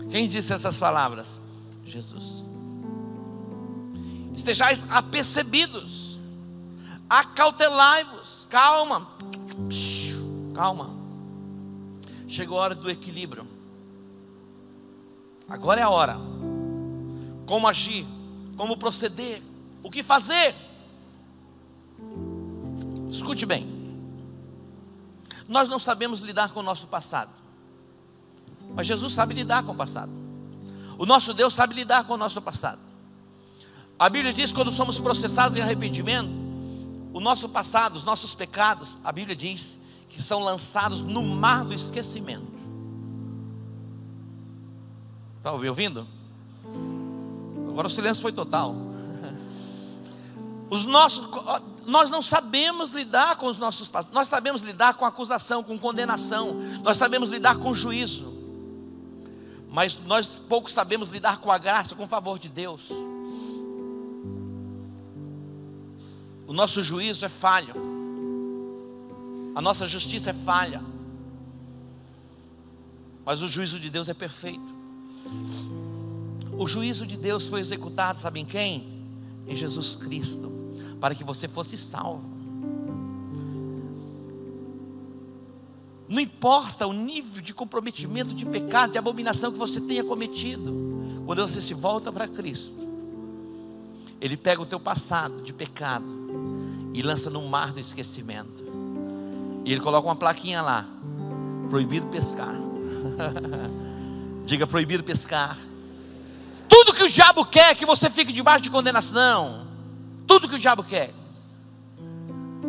Quem disse essas palavras? Jesus. Estejais apercebidos, acautelai-vos. Calma, calma. Chegou a hora do equilíbrio. Agora é a hora. Como agir, como proceder, o que fazer. Escute bem. Nós não sabemos lidar com o nosso passado, mas Jesus sabe lidar com o passado. O nosso Deus sabe lidar com o nosso passado. A Bíblia diz que quando somos processados em arrependimento, o nosso passado, os nossos pecados, a Bíblia diz que são lançados no mar do esquecimento. Está ouvindo? Agora o silêncio foi total. Nós não sabemos lidar com os nossos passados. Nós sabemos lidar com acusação, com condenação. Nós sabemos lidar com juízo. Mas nós pouco sabemos lidar com a graça, com o favor de Deus. O nosso juízo é falho. A nossa justiça é falha. Mas o juízo de Deus é perfeito. O juízo de Deus foi executado, sabe em quem? Em Jesus Cristo, para que você fosse salvo. Não importa o nível de comprometimento, de pecado, de abominação que você tenha cometido, quando você se volta para Cristo, Ele pega o teu passado de pecado e lança no mar do esquecimento. E Ele coloca uma plaquinha lá: proibido pescar. Diga, proibido pescar. Tudo que o diabo quer é que você fique debaixo de condenação. Tudo que o diabo quer.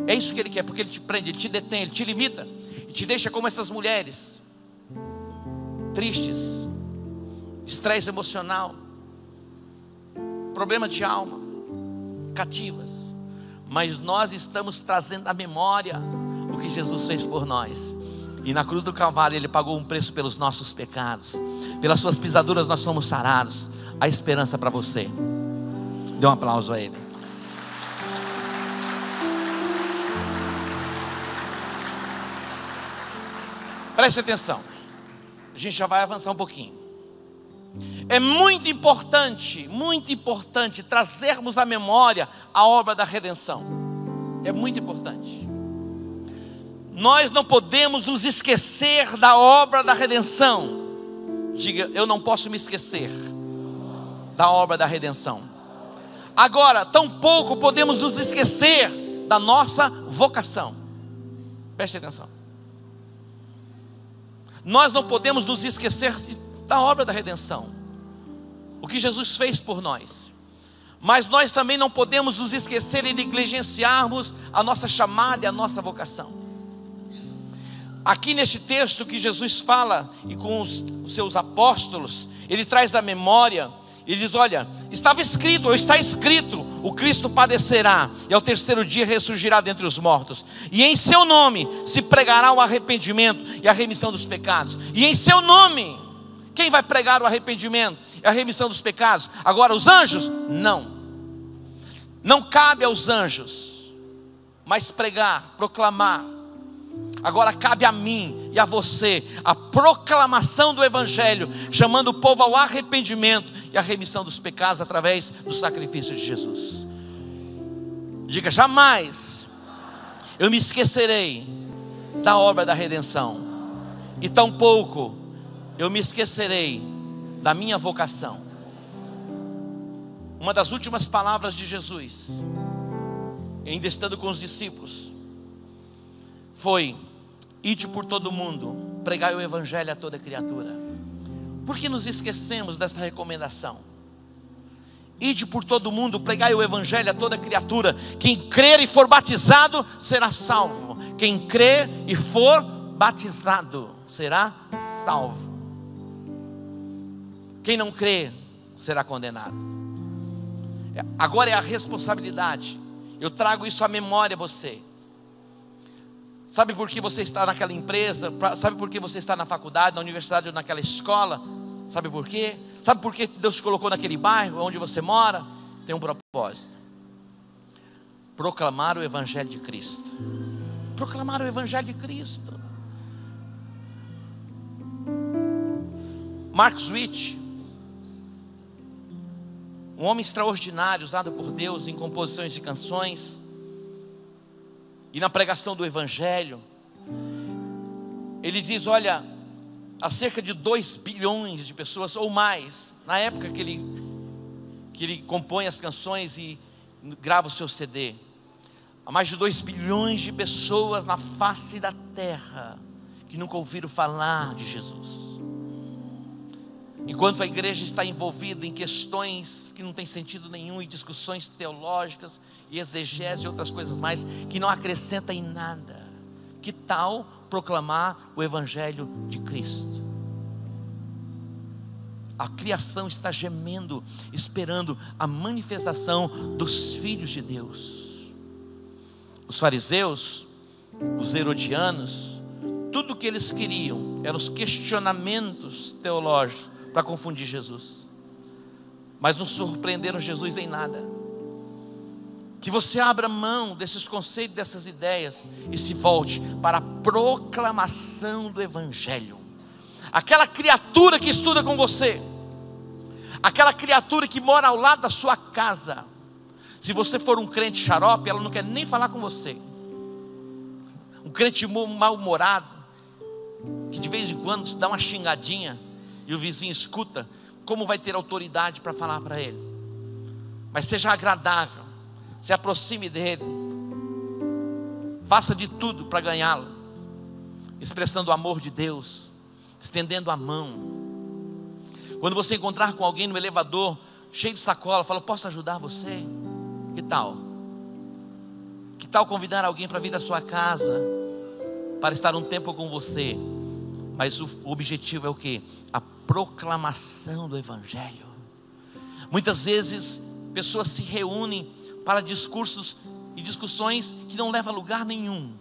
É isso que ele quer, porque ele te prende, ele te detém, ele te limita e te deixa como essas mulheres, tristes, estresse emocional, problema de alma, cativas. Mas nós estamos trazendo à memória o que Jesus fez por nós. E na cruz do Calvário Ele pagou um preço pelos nossos pecados. Pelas suas pisaduras nós somos sarados. A esperança para você. Dê um aplauso a Ele. Preste atenção. A gente já vai avançar um pouquinho. É muito importante trazermos à memória a obra da redenção. É muito importante. Nós não podemos nos esquecer da obra da redenção. Diga, eu não posso me esquecer da obra da redenção. Agora, tampouco podemos nos esquecer da nossa vocação. Preste atenção. Nós não podemos nos esquecer da obra da redenção, o que Jesus fez por nós. Mas nós também não podemos nos esquecer e negligenciarmos a nossa chamada e a nossa vocação. Aqui neste texto que Jesus fala, e com os seus apóstolos, Ele traz a memória, Ele diz, olha, estava escrito, ou está escrito, o Cristo padecerá, e ao terceiro dia ressurgirá dentre os mortos, e em seu nome se pregará o arrependimento e a remissão dos pecados. E em seu nome, quem vai pregar o arrependimento e a remissão dos pecados? Agora os anjos? Não cabe aos anjos, mas pregar, proclamar. Agora cabe a mim e a você a proclamação do Evangelho, chamando o povo ao arrependimento e a remissão dos pecados através do sacrifício de Jesus. Diga, jamais eu me esquecerei da obra da redenção, e tampouco eu me esquecerei da minha vocação. Uma das últimas palavras de Jesus ainda estando com os discípulos, foi: ide por todo mundo, pregai o evangelho a toda criatura. Por que nos esquecemos desta recomendação? Ide por todo mundo, pregai o evangelho a toda criatura. Quem crer e for batizado será salvo. Quem crer e for batizado será salvo. Quem não crer será condenado. Agora é a responsabilidade. Eu trago isso à memória a você. Sabe por que você está naquela empresa? Sabe por que você está na faculdade, na universidade ou naquela escola? Sabe por quê? Sabe por que Deus te colocou naquele bairro onde você mora? Tem um propósito: proclamar o evangelho de Cristo. Proclamar o evangelho de Cristo. Mark Witt, um homem extraordinário, usado por Deus em composições de canções e na pregação do evangelho, ele diz: olha, há cerca de 2 bilhões de pessoas ou mais, na época que ele compõe as canções e grava o seu CD, há mais de 2 bilhões de pessoas na face da terra que nunca ouviram falar de Jesus. Enquanto a igreja está envolvida em questões que não tem sentido nenhum, em discussões teológicas e exegese e outras coisas mais, que não acrescenta em nada. Que tal proclamar o evangelho de Cristo? A criação está gemendo, esperando a manifestação dos filhos de Deus. Os fariseus, os herodianos, tudo o que eles queriam eram os questionamentos teológicos para confundir Jesus, mas não surpreenderam Jesus em nada. Que você abra mão desses conceitos, dessas ideias, e se volte para a proclamação do evangelho. Aquela criatura que estuda com você, aquela criatura que mora ao lado da sua casa, se você for um crente xarope, ela não quer nem falar com você. Um crente mal-humorado, que de vez em quando dá uma xingadinha e o vizinho escuta, como vai ter autoridade para falar para ele? Mas seja agradável, se aproxime dele, faça de tudo para ganhá-lo, expressando o amor de Deus, estendendo a mão. Quando você encontrar com alguém no elevador, cheio de sacola, fala: posso ajudar você? Que tal? Que tal convidar alguém para vir à sua casa, para estar um tempo com você? Mas o objetivo é o quê? A proclamação do evangelho. Muitas vezes pessoas se reúnem para discursos e discussões que não levam a lugar nenhum,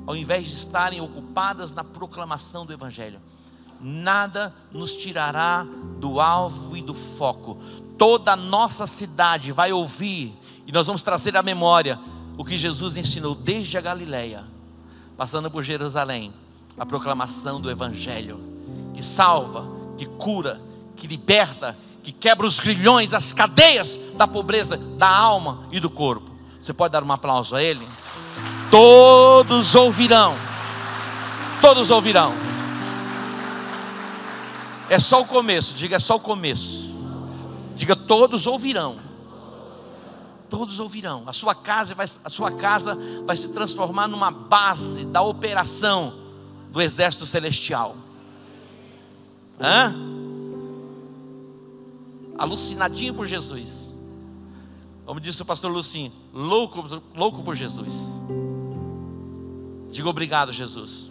ao invés de estarem ocupadas na proclamação do evangelho. Nada nos tirará do alvo e do foco. Toda a nossa cidade vai ouvir, e nós vamos trazer à memória o que Jesus ensinou desde a Galileia, passando por Jerusalém. A proclamação do evangelho, que salva, que cura, que liberta, que quebra os grilhões, as cadeias da pobreza, da alma e do corpo. Você pode dar um aplauso a ele? Todos ouvirão. Todos ouvirão. É só o começo. Diga: é só o começo. Diga: todos ouvirão. Todos ouvirão. A sua casa vai se transformar numa base da operação do exército celestial. Alucinadinho por Jesus. Como disse o pastor Lucinho, louco por Jesus. Diga: obrigado, Jesus,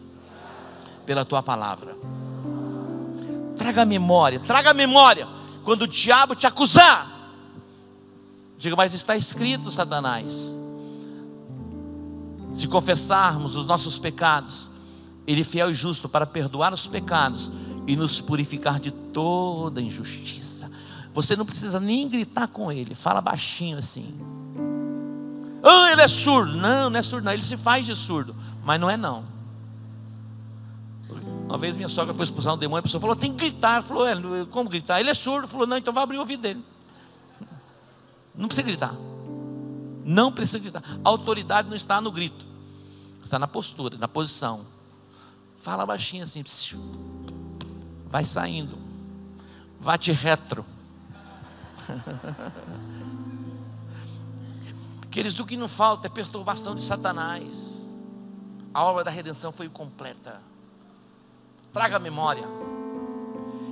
pela tua palavra. Traga a memória quando o diabo te acusar. Diga: mas está escrito, Satanás, se confessarmos os nossos pecados, Ele é fiel e justo para perdoar os pecados e nos purificar de toda injustiça. Você não precisa nem gritar com ele, fala baixinho assim. Ele é surdo. Não, não é surdo não, ele se faz de surdo, mas não é não. Uma vez minha sogra foi expulsar um demônio, a pessoa falou: tem que gritar. Falou: como gritar? Ele é surdo. Falou: não, então vai abrir o ouvido dele. Não precisa gritar. Não precisa gritar. A autoridade não está no grito, está na postura, na posição. Fala baixinho assim, vai saindo, bate retro. Queridos, o que não falta é perturbação de Satanás. A obra da redenção foi completa. Traga a memória.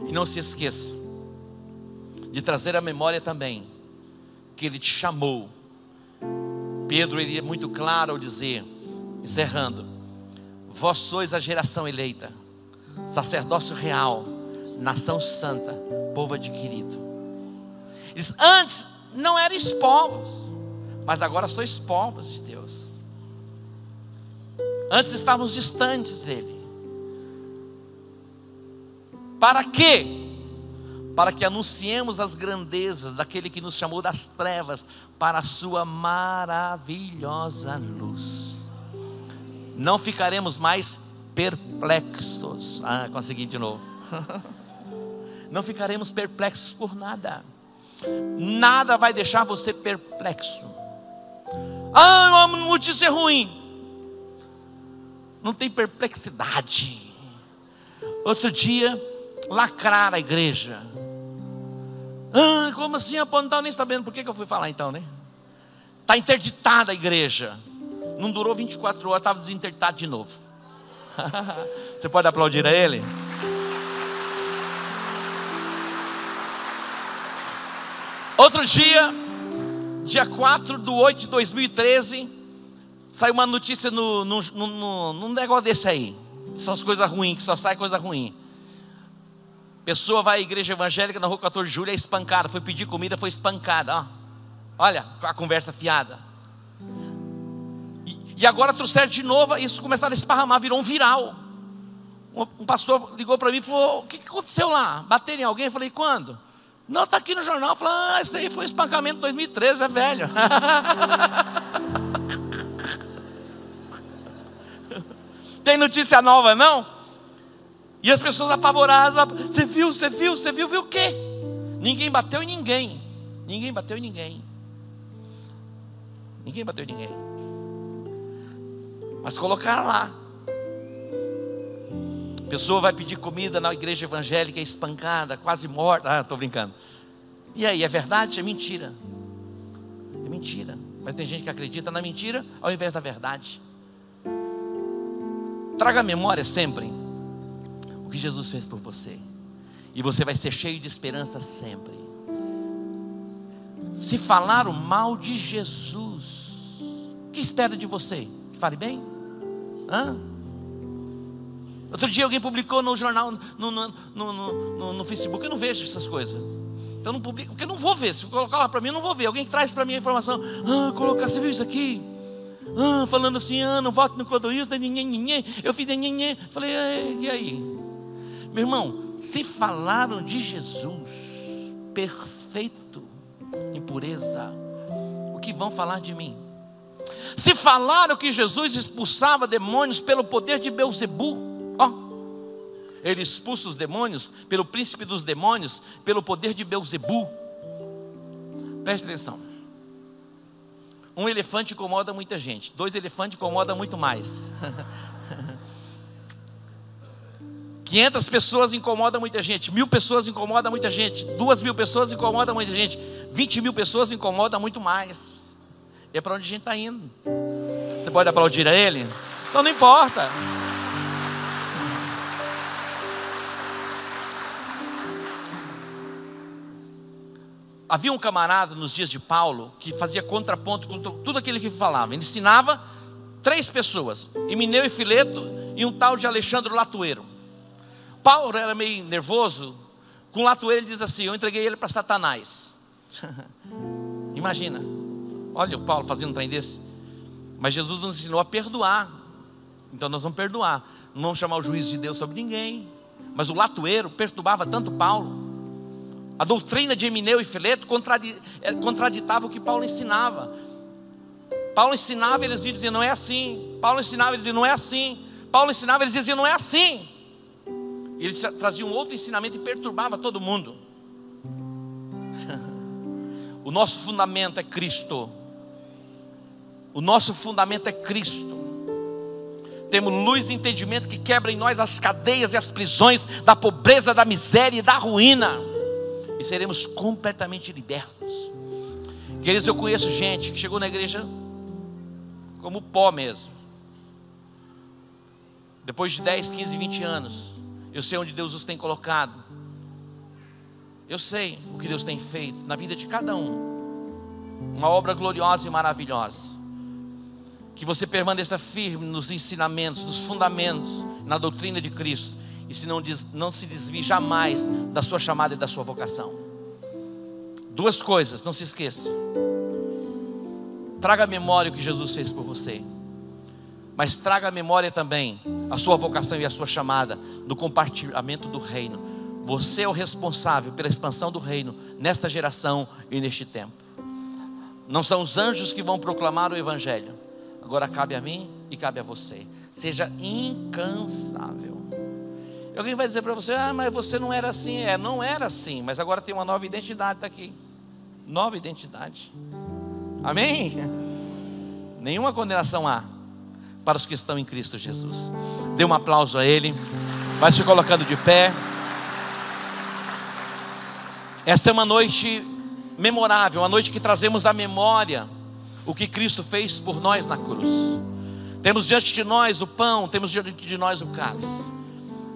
E não se esqueça de trazer a memória também que Ele te chamou. Pedro, ele é muito claro ao dizer, encerrando: vós sois a geração eleita, sacerdócio real, nação santa, povo adquirido. Ele diz: antes não erais povos, mas agora sois povos de Deus. Antes estávamos distantes dele. Para quê? Para que anunciemos as grandezas daquele que nos chamou das trevas para a sua maravilhosa luz. Não ficaremos mais perplexos. Consegui de novo. Não ficaremos perplexos por nada. Nada vai deixar você perplexo. Uma notícia ruim. Não tem perplexidade. Outro dia, lacrar a igreja. Como assim? Eu não estava nem sabendo. Por que eu fui falar então, né? Está interditada a igreja. Não durou 24 horas, estava desinterditado de novo. Você pode aplaudir a ele? Outro dia, dia 4/8/2013, saiu uma notícia num negócio desse aí. Essas coisas ruins, que só sai coisa ruim. Pessoa vai à igreja evangélica na rua 14 de julho, é espancada. Foi pedir comida, foi espancada. Olha a conversa fiada. E agora trouxeram de novo, isso começaram a esparramar, virou um viral. Um pastor ligou para mim e falou: o que aconteceu lá? Bateram em alguém? Eu falei: quando? Não, está aqui no jornal. Eu falei: esse aí foi espancamento de 2013, é velho. Tem notícia nova não? E as pessoas apavoradas: você viu o quê? Ninguém bateu em ninguém. Ninguém bateu em ninguém. Ninguém bateu em ninguém. Mas colocaram lá. A pessoa vai pedir comida na igreja evangélica, é espancada, quase morta. Estou brincando. E aí, é verdade? É mentira. É mentira. Mas tem gente que acredita na mentira ao invés da verdade. Traga a memória sempre o que Jesus fez por você, e você vai ser cheio de esperança sempre. Se falaram mal de Jesus, o que espera de você? Que fale bem? Outro dia alguém publicou no jornal, no Facebook. Eu não vejo essas coisas, então não publico, porque eu não vou ver. Se colocar lá para mim, eu não vou ver. Alguém que traz para mim a informação: colocar, você viu isso aqui? Falando assim: não voto no Clodoilson, eu fiz nhenhenhen. Falei: e aí? Meu irmão, se falaram de Jesus perfeito em pureza, o que vão falar de mim? Se falaram que Jesus expulsava demônios pelo poder de Beelzebu, ele expulsa os demônios pelo príncipe dos demônios, pelo poder de Beelzebu. Preste atenção. Um elefante incomoda muita gente. 2 elefantes incomodam muito mais. 500 pessoas incomodam muita gente. 1000 pessoas incomodam muita gente. 2000 pessoas incomodam muita gente. 20.000 pessoas incomodam muito mais. É para onde a gente está indo. Você pode aplaudir a ele? Então não importa. Havia um camarada nos dias de Paulo que fazia contraponto com tudo aquilo que ele falava. Ele ensinava 3 pessoas: Himeneu e Fileto e um tal de Alexandre Latueiro. Paulo era meio nervoso. Com Latueiro ele diz assim: eu entreguei ele para Satanás. Imagina. Olha o Paulo fazendo um trem desse. Mas Jesus nos ensinou a perdoar. Então nós vamos perdoar. Não vamos chamar o juízo de Deus sobre ninguém. Mas o Latueiro perturbava tanto Paulo. A doutrina de Himeneu e Fileto contraditava o que Paulo ensinava. Paulo ensinava, eles diziam: não é assim. Paulo ensinava, eles diziam: não é assim. Paulo ensinava, eles diziam: não é assim. E eles traziam outro ensinamento e perturbava todo mundo. O nosso fundamento é Cristo. O nosso fundamento é Cristo. Temos luz e entendimento que quebra em nós as cadeias e as prisões da pobreza, da miséria e da ruína. E seremos completamente libertos. Queridos, eu conheço gente que chegou na igreja como pó mesmo. Depois de 10, 15, 20 anos, eu sei onde Deus os tem colocado. Eu sei o que Deus tem feito na vida de cada um. Uma obra gloriosa e maravilhosa. Que você permaneça firme nos ensinamentos, nos fundamentos, na doutrina de Cristo. E se não se desvie jamais da sua chamada e da sua vocação. Duas coisas, não se esqueça. Traga à memória o que Jesus fez por você. Mas traga à memória também a sua vocação e a sua chamada no compartilhamento do reino. Você é o responsável pela expansão do reino nesta geração e neste tempo. Não são os anjos que vão proclamar o evangelho. Agora cabe a mim e cabe a você. Seja incansável. E alguém vai dizer para você: ah, mas você não era assim. Não era assim, mas agora tem uma nova identidade daqui. Nova identidade. Amém? Nenhuma condenação há para os que estão em Cristo Jesus. Dê um aplauso a Ele. Vai se colocando de pé. Esta é uma noite memorável, uma noite que trazemos à memória o que Cristo fez por nós na cruz. Temos diante de nós o pão, temos diante de nós o cálice.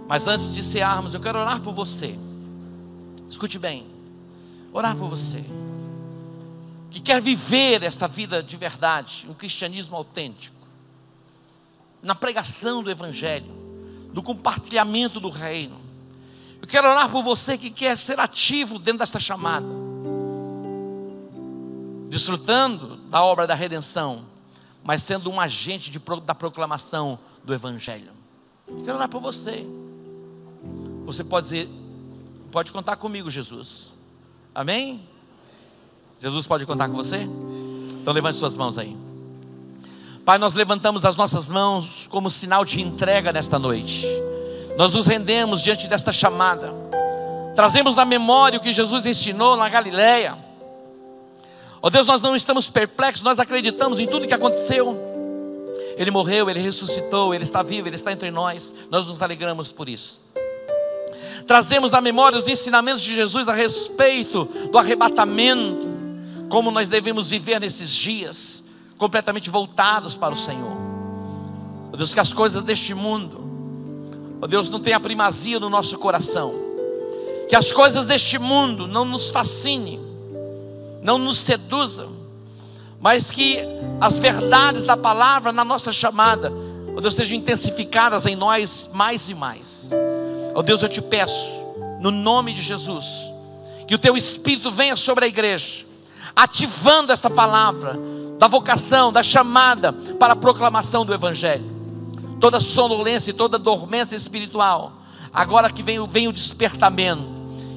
Mas antes de cearmos, eu quero orar por você. Escute bem, orar por você que quer viver esta vida de verdade, um cristianismo autêntico, na pregação do evangelho, no compartilhamento do reino. Eu quero orar por você que quer ser ativo dentro desta chamada, desfrutando da obra da redenção, mas sendo um agente da proclamação do evangelho. Eu quero orar por você. Você pode dizer: pode contar comigo, Jesus. Amém? Jesus pode contar com você? Então levante suas mãos aí. Pai, nós levantamos as nossas mãos como sinal de entrega nesta noite. Nós nos rendemos diante desta chamada. Trazemos à memória o que Jesus ensinou na Galileia. Ó Deus, nós não estamos perplexos, nós acreditamos em tudo que aconteceu. Ele morreu, Ele ressuscitou, Ele está vivo, Ele está entre nós. Nós nos alegramos por isso. Trazemos à memória os ensinamentos de Jesus a respeito do arrebatamento, como nós devemos viver nesses dias, completamente voltados para o Senhor. Ó Deus, que as coisas deste mundo, ó Deus, não tenha primazia no nosso coração. Que as coisas deste mundo não nos fascinem, não nos seduzam, mas que as verdades da palavra na nossa chamada, ó Deus, sejam intensificadas em nós mais e mais. Ó Deus, eu te peço, no nome de Jesus, que o teu Espírito venha sobre a igreja, ativando esta palavra da vocação, da chamada para a proclamação do evangelho. Toda sonolência e toda dormência espiritual, agora que vem o despertamento,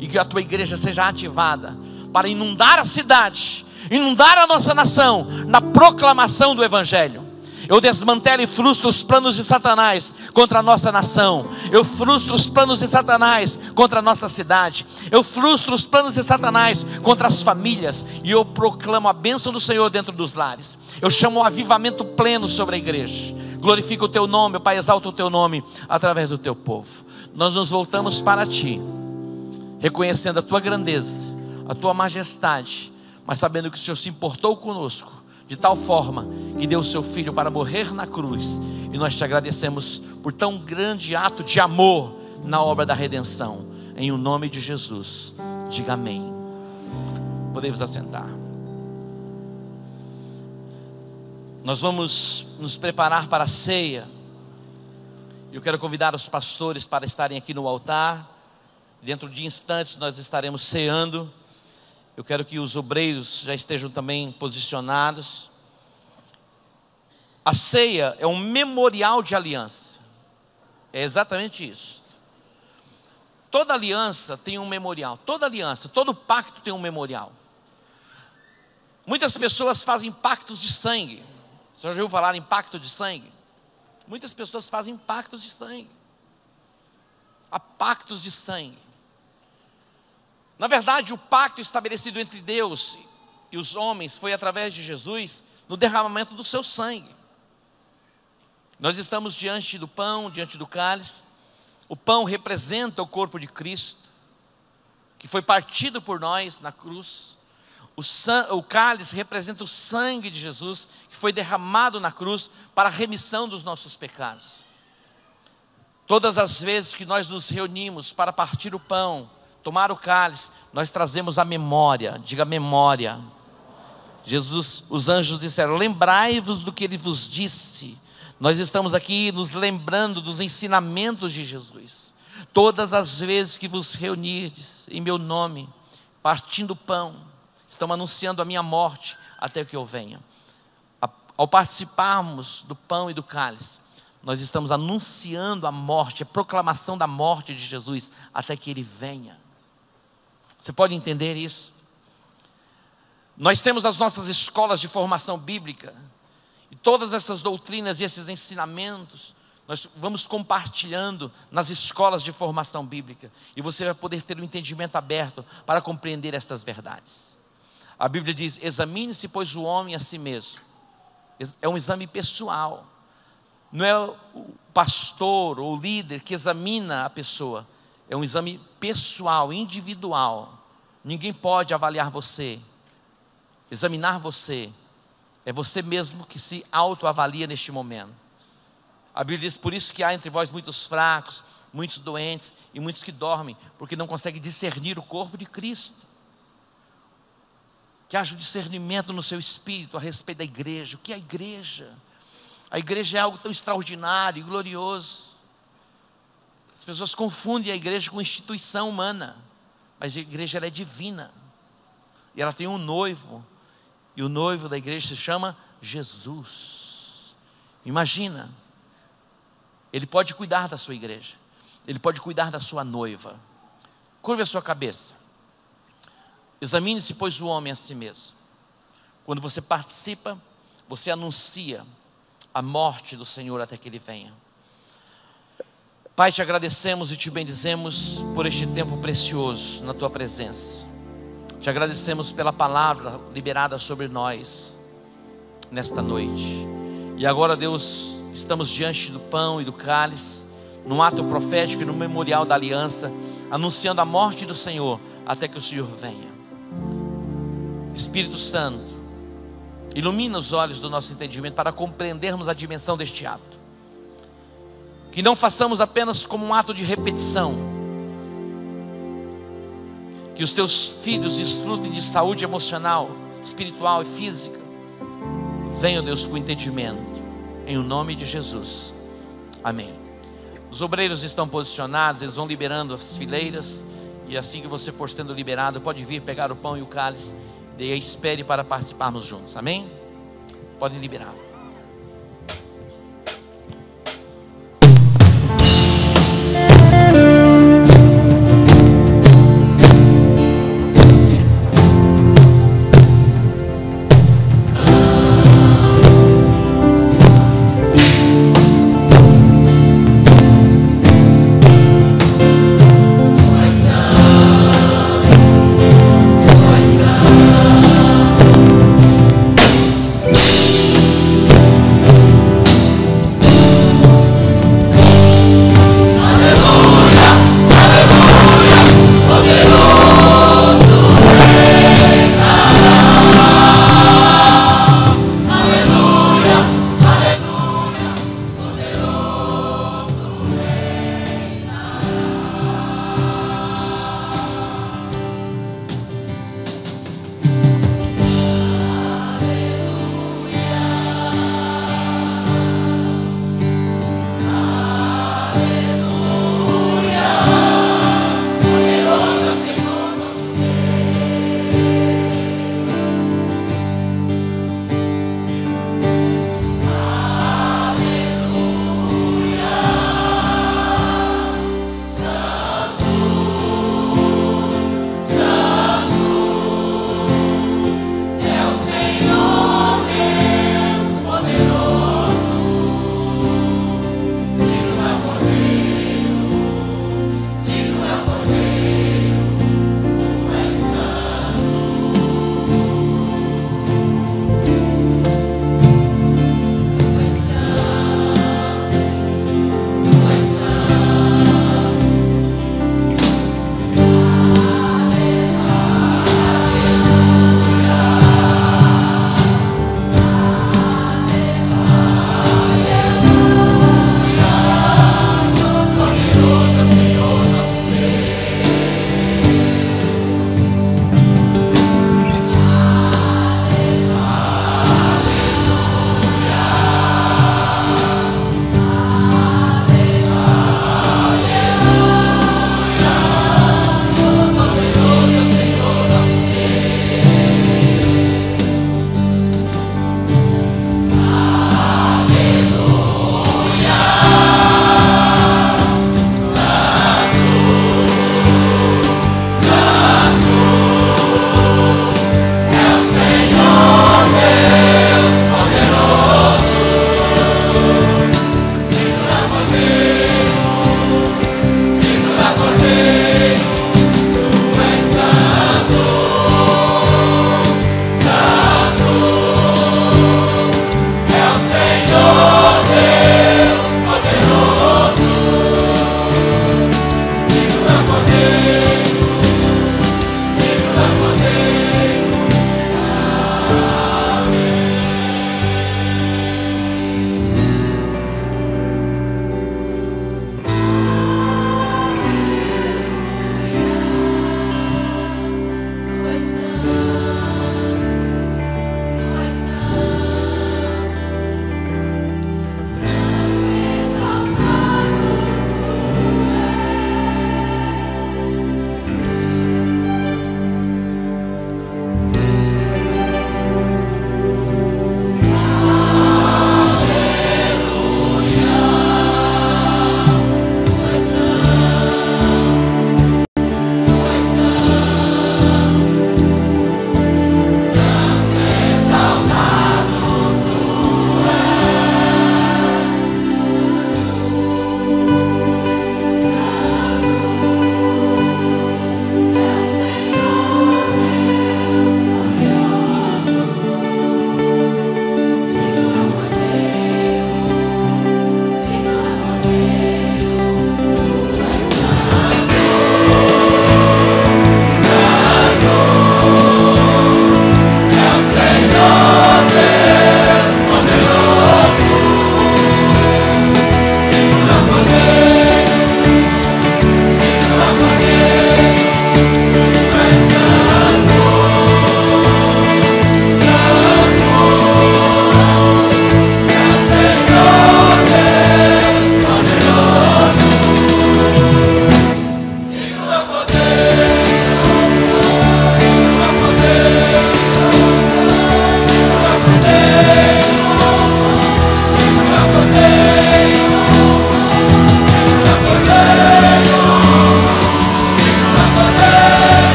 e que a tua igreja seja ativada para inundar a cidade, inundar a nossa nação na proclamação do evangelho. Eu desmantelo e frustro os planos de Satanás contra a nossa nação. Eu frustro os planos de Satanás contra a nossa cidade. Eu frustro os planos de Satanás contra as famílias. E eu proclamo a bênção do Senhor dentro dos lares. Eu chamo o avivamento pleno sobre a igreja. Glorifica o teu nome, Pai, exalta o teu nome através do teu povo. Nós nos voltamos para ti, reconhecendo a tua grandeza, a tua majestade, mas sabendo que o Senhor se importou conosco de tal forma que deu o seu Filho para morrer na cruz. E nós te agradecemos por tão grande ato de amor na obra da redenção. Em o nome de Jesus, diga amém. Podemos assentar. Nós vamos nos preparar para a ceia. Eu quero convidar os pastores para estarem aqui no altar. Dentro de instantes nós estaremos ceando. Eu quero que os obreiros já estejam também posicionados. A ceia é um memorial de aliança. É exatamente isso. Toda aliança tem um memorial. Toda aliança, todo pacto tem um memorial. Muitas pessoas fazem pactos de sangue. Você já ouviu falar em pacto de sangue? Muitas pessoas fazem pactos de sangue. Há pactos de sangue. Na verdade, o pacto estabelecido entre Deus e os homens foi através de Jesus, no derramamento do seu sangue. Nós estamos diante do pão, diante do cálice. O pão representa o corpo de Cristo, que foi partido por nós na cruz. O cálice representa o sangue de Jesus, que foi derramado na cruz para a remissão dos nossos pecados. Todas as vezes que nós nos reunimos para partir o pão, tomar o cálice, nós trazemos a memória, diga memória. Jesus, os anjos disseram: lembrai-vos do que ele vos disse. Nós estamos aqui nos lembrando dos ensinamentos de Jesus. Todas as vezes que vos reunirdes em meu nome, partindo o pão, estão anunciando a minha morte até que eu venha. Ao participarmos do pão e do cálice, nós estamos anunciando a morte, a proclamação da morte de Jesus até que ele venha. Você pode entender isso? Nós temos as nossas escolas de formação bíblica, e todas essas doutrinas e esses ensinamentos nós vamos compartilhando nas escolas de formação bíblica, e você vai poder ter um entendimento aberto para compreender estas verdades. A Bíblia diz: examine-se, pois, o homem a si mesmo. É um exame pessoal. Não é o pastor ou o líder que examina a pessoa. É um exame pessoal, individual. Ninguém pode avaliar você, examinar você. É você mesmo que se autoavalia neste momento. A Bíblia diz: por isso que há entre vós muitos fracos, muitos doentes e muitos que dormem, porque não conseguem discernir o corpo de Cristo. Que haja um discernimento no seu espírito a respeito da igreja. O que é a igreja? A igreja é algo tão extraordinário e glorioso. As pessoas confundem a igreja com instituição humana, mas a igreja ela é divina, e ela tem um noivo, e o noivo da igreja se chama Jesus. Imagina, ele pode cuidar da sua igreja, ele pode cuidar da sua noiva. Curve a sua cabeça. Examine-se, pois, o homem a si mesmo. Quando você participa, você anuncia a morte do Senhor até que ele venha. Pai, te agradecemos e te bendizemos por este tempo precioso na tua presença. Te agradecemos pela palavra liberada sobre nós nesta noite. E agora, Deus, estamos diante do pão e do cálice, num ato profético e no memorial da aliança, anunciando a morte do Senhor até que o Senhor venha. Espírito Santo, ilumina os olhos do nosso entendimento para compreendermos a dimensão deste ato. Que não façamos apenas como um ato de repetição. Que os teus filhos desfrutem de saúde emocional, espiritual e física. Venha, Deus, com entendimento, em o nome de Jesus. Amém. Os obreiros estão posicionados, eles vão liberando as fileiras, e assim que você for sendo liberado, pode vir pegar o pão e o cálice, e espere para participarmos juntos. Amém? Podem liberar.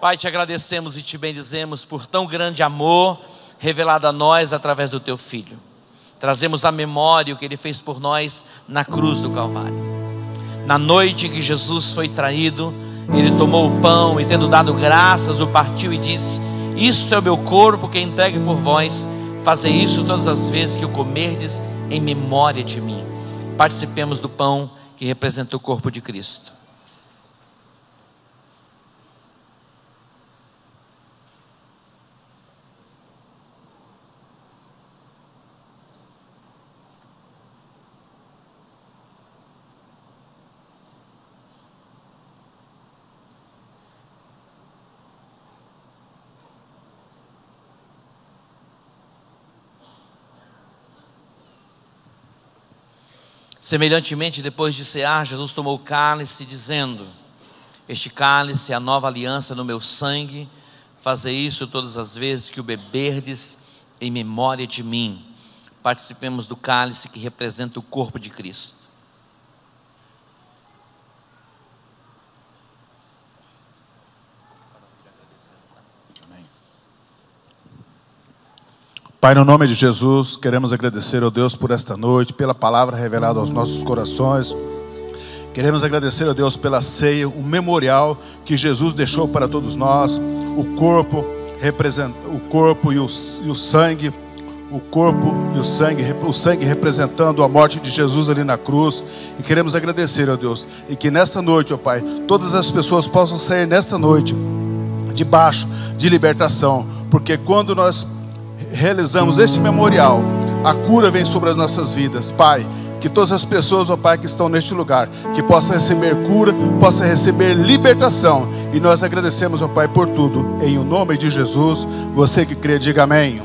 Pai, te agradecemos e te bendizemos por tão grande amor revelado a nós através do teu Filho. Trazemos à memória o que Ele fez por nós na cruz do Calvário. Na noite em que Jesus foi traído, Ele tomou o pão e, tendo dado graças, o partiu e disse: isto é o meu corpo que é entregue por vós, fazei isso todas as vezes que o comerdes em memória de mim. Participemos do pão que representa o corpo de Cristo. Semelhantemente, depois de cear, Jesus tomou o cálice, dizendo: este cálice é a nova aliança no meu sangue, fazei isso todas as vezes que o beberdes em memória de mim. Participemos do cálice que representa o corpo de Cristo. Pai, no nome de Jesus, queremos agradecer ao Deus por esta noite, pela palavra revelada aos nossos corações. Queremos agradecer a Deus pela ceia, o memorial que Jesus deixou para todos nós, o corpo e o sangue, o sangue representando a morte de Jesus ali na cruz. E queremos agradecer a Deus, e que nesta noite, ó Pai, todas as pessoas possam sair nesta noite debaixo de libertação, porque quando nós realizamos este memorial, a cura vem sobre as nossas vidas. Pai, que todas as pessoas, ó Pai, que estão neste lugar, que possam receber cura, possam receber libertação. E nós agradecemos, ó Pai, por tudo, em o nome de Jesus. Você que crê, diga amém.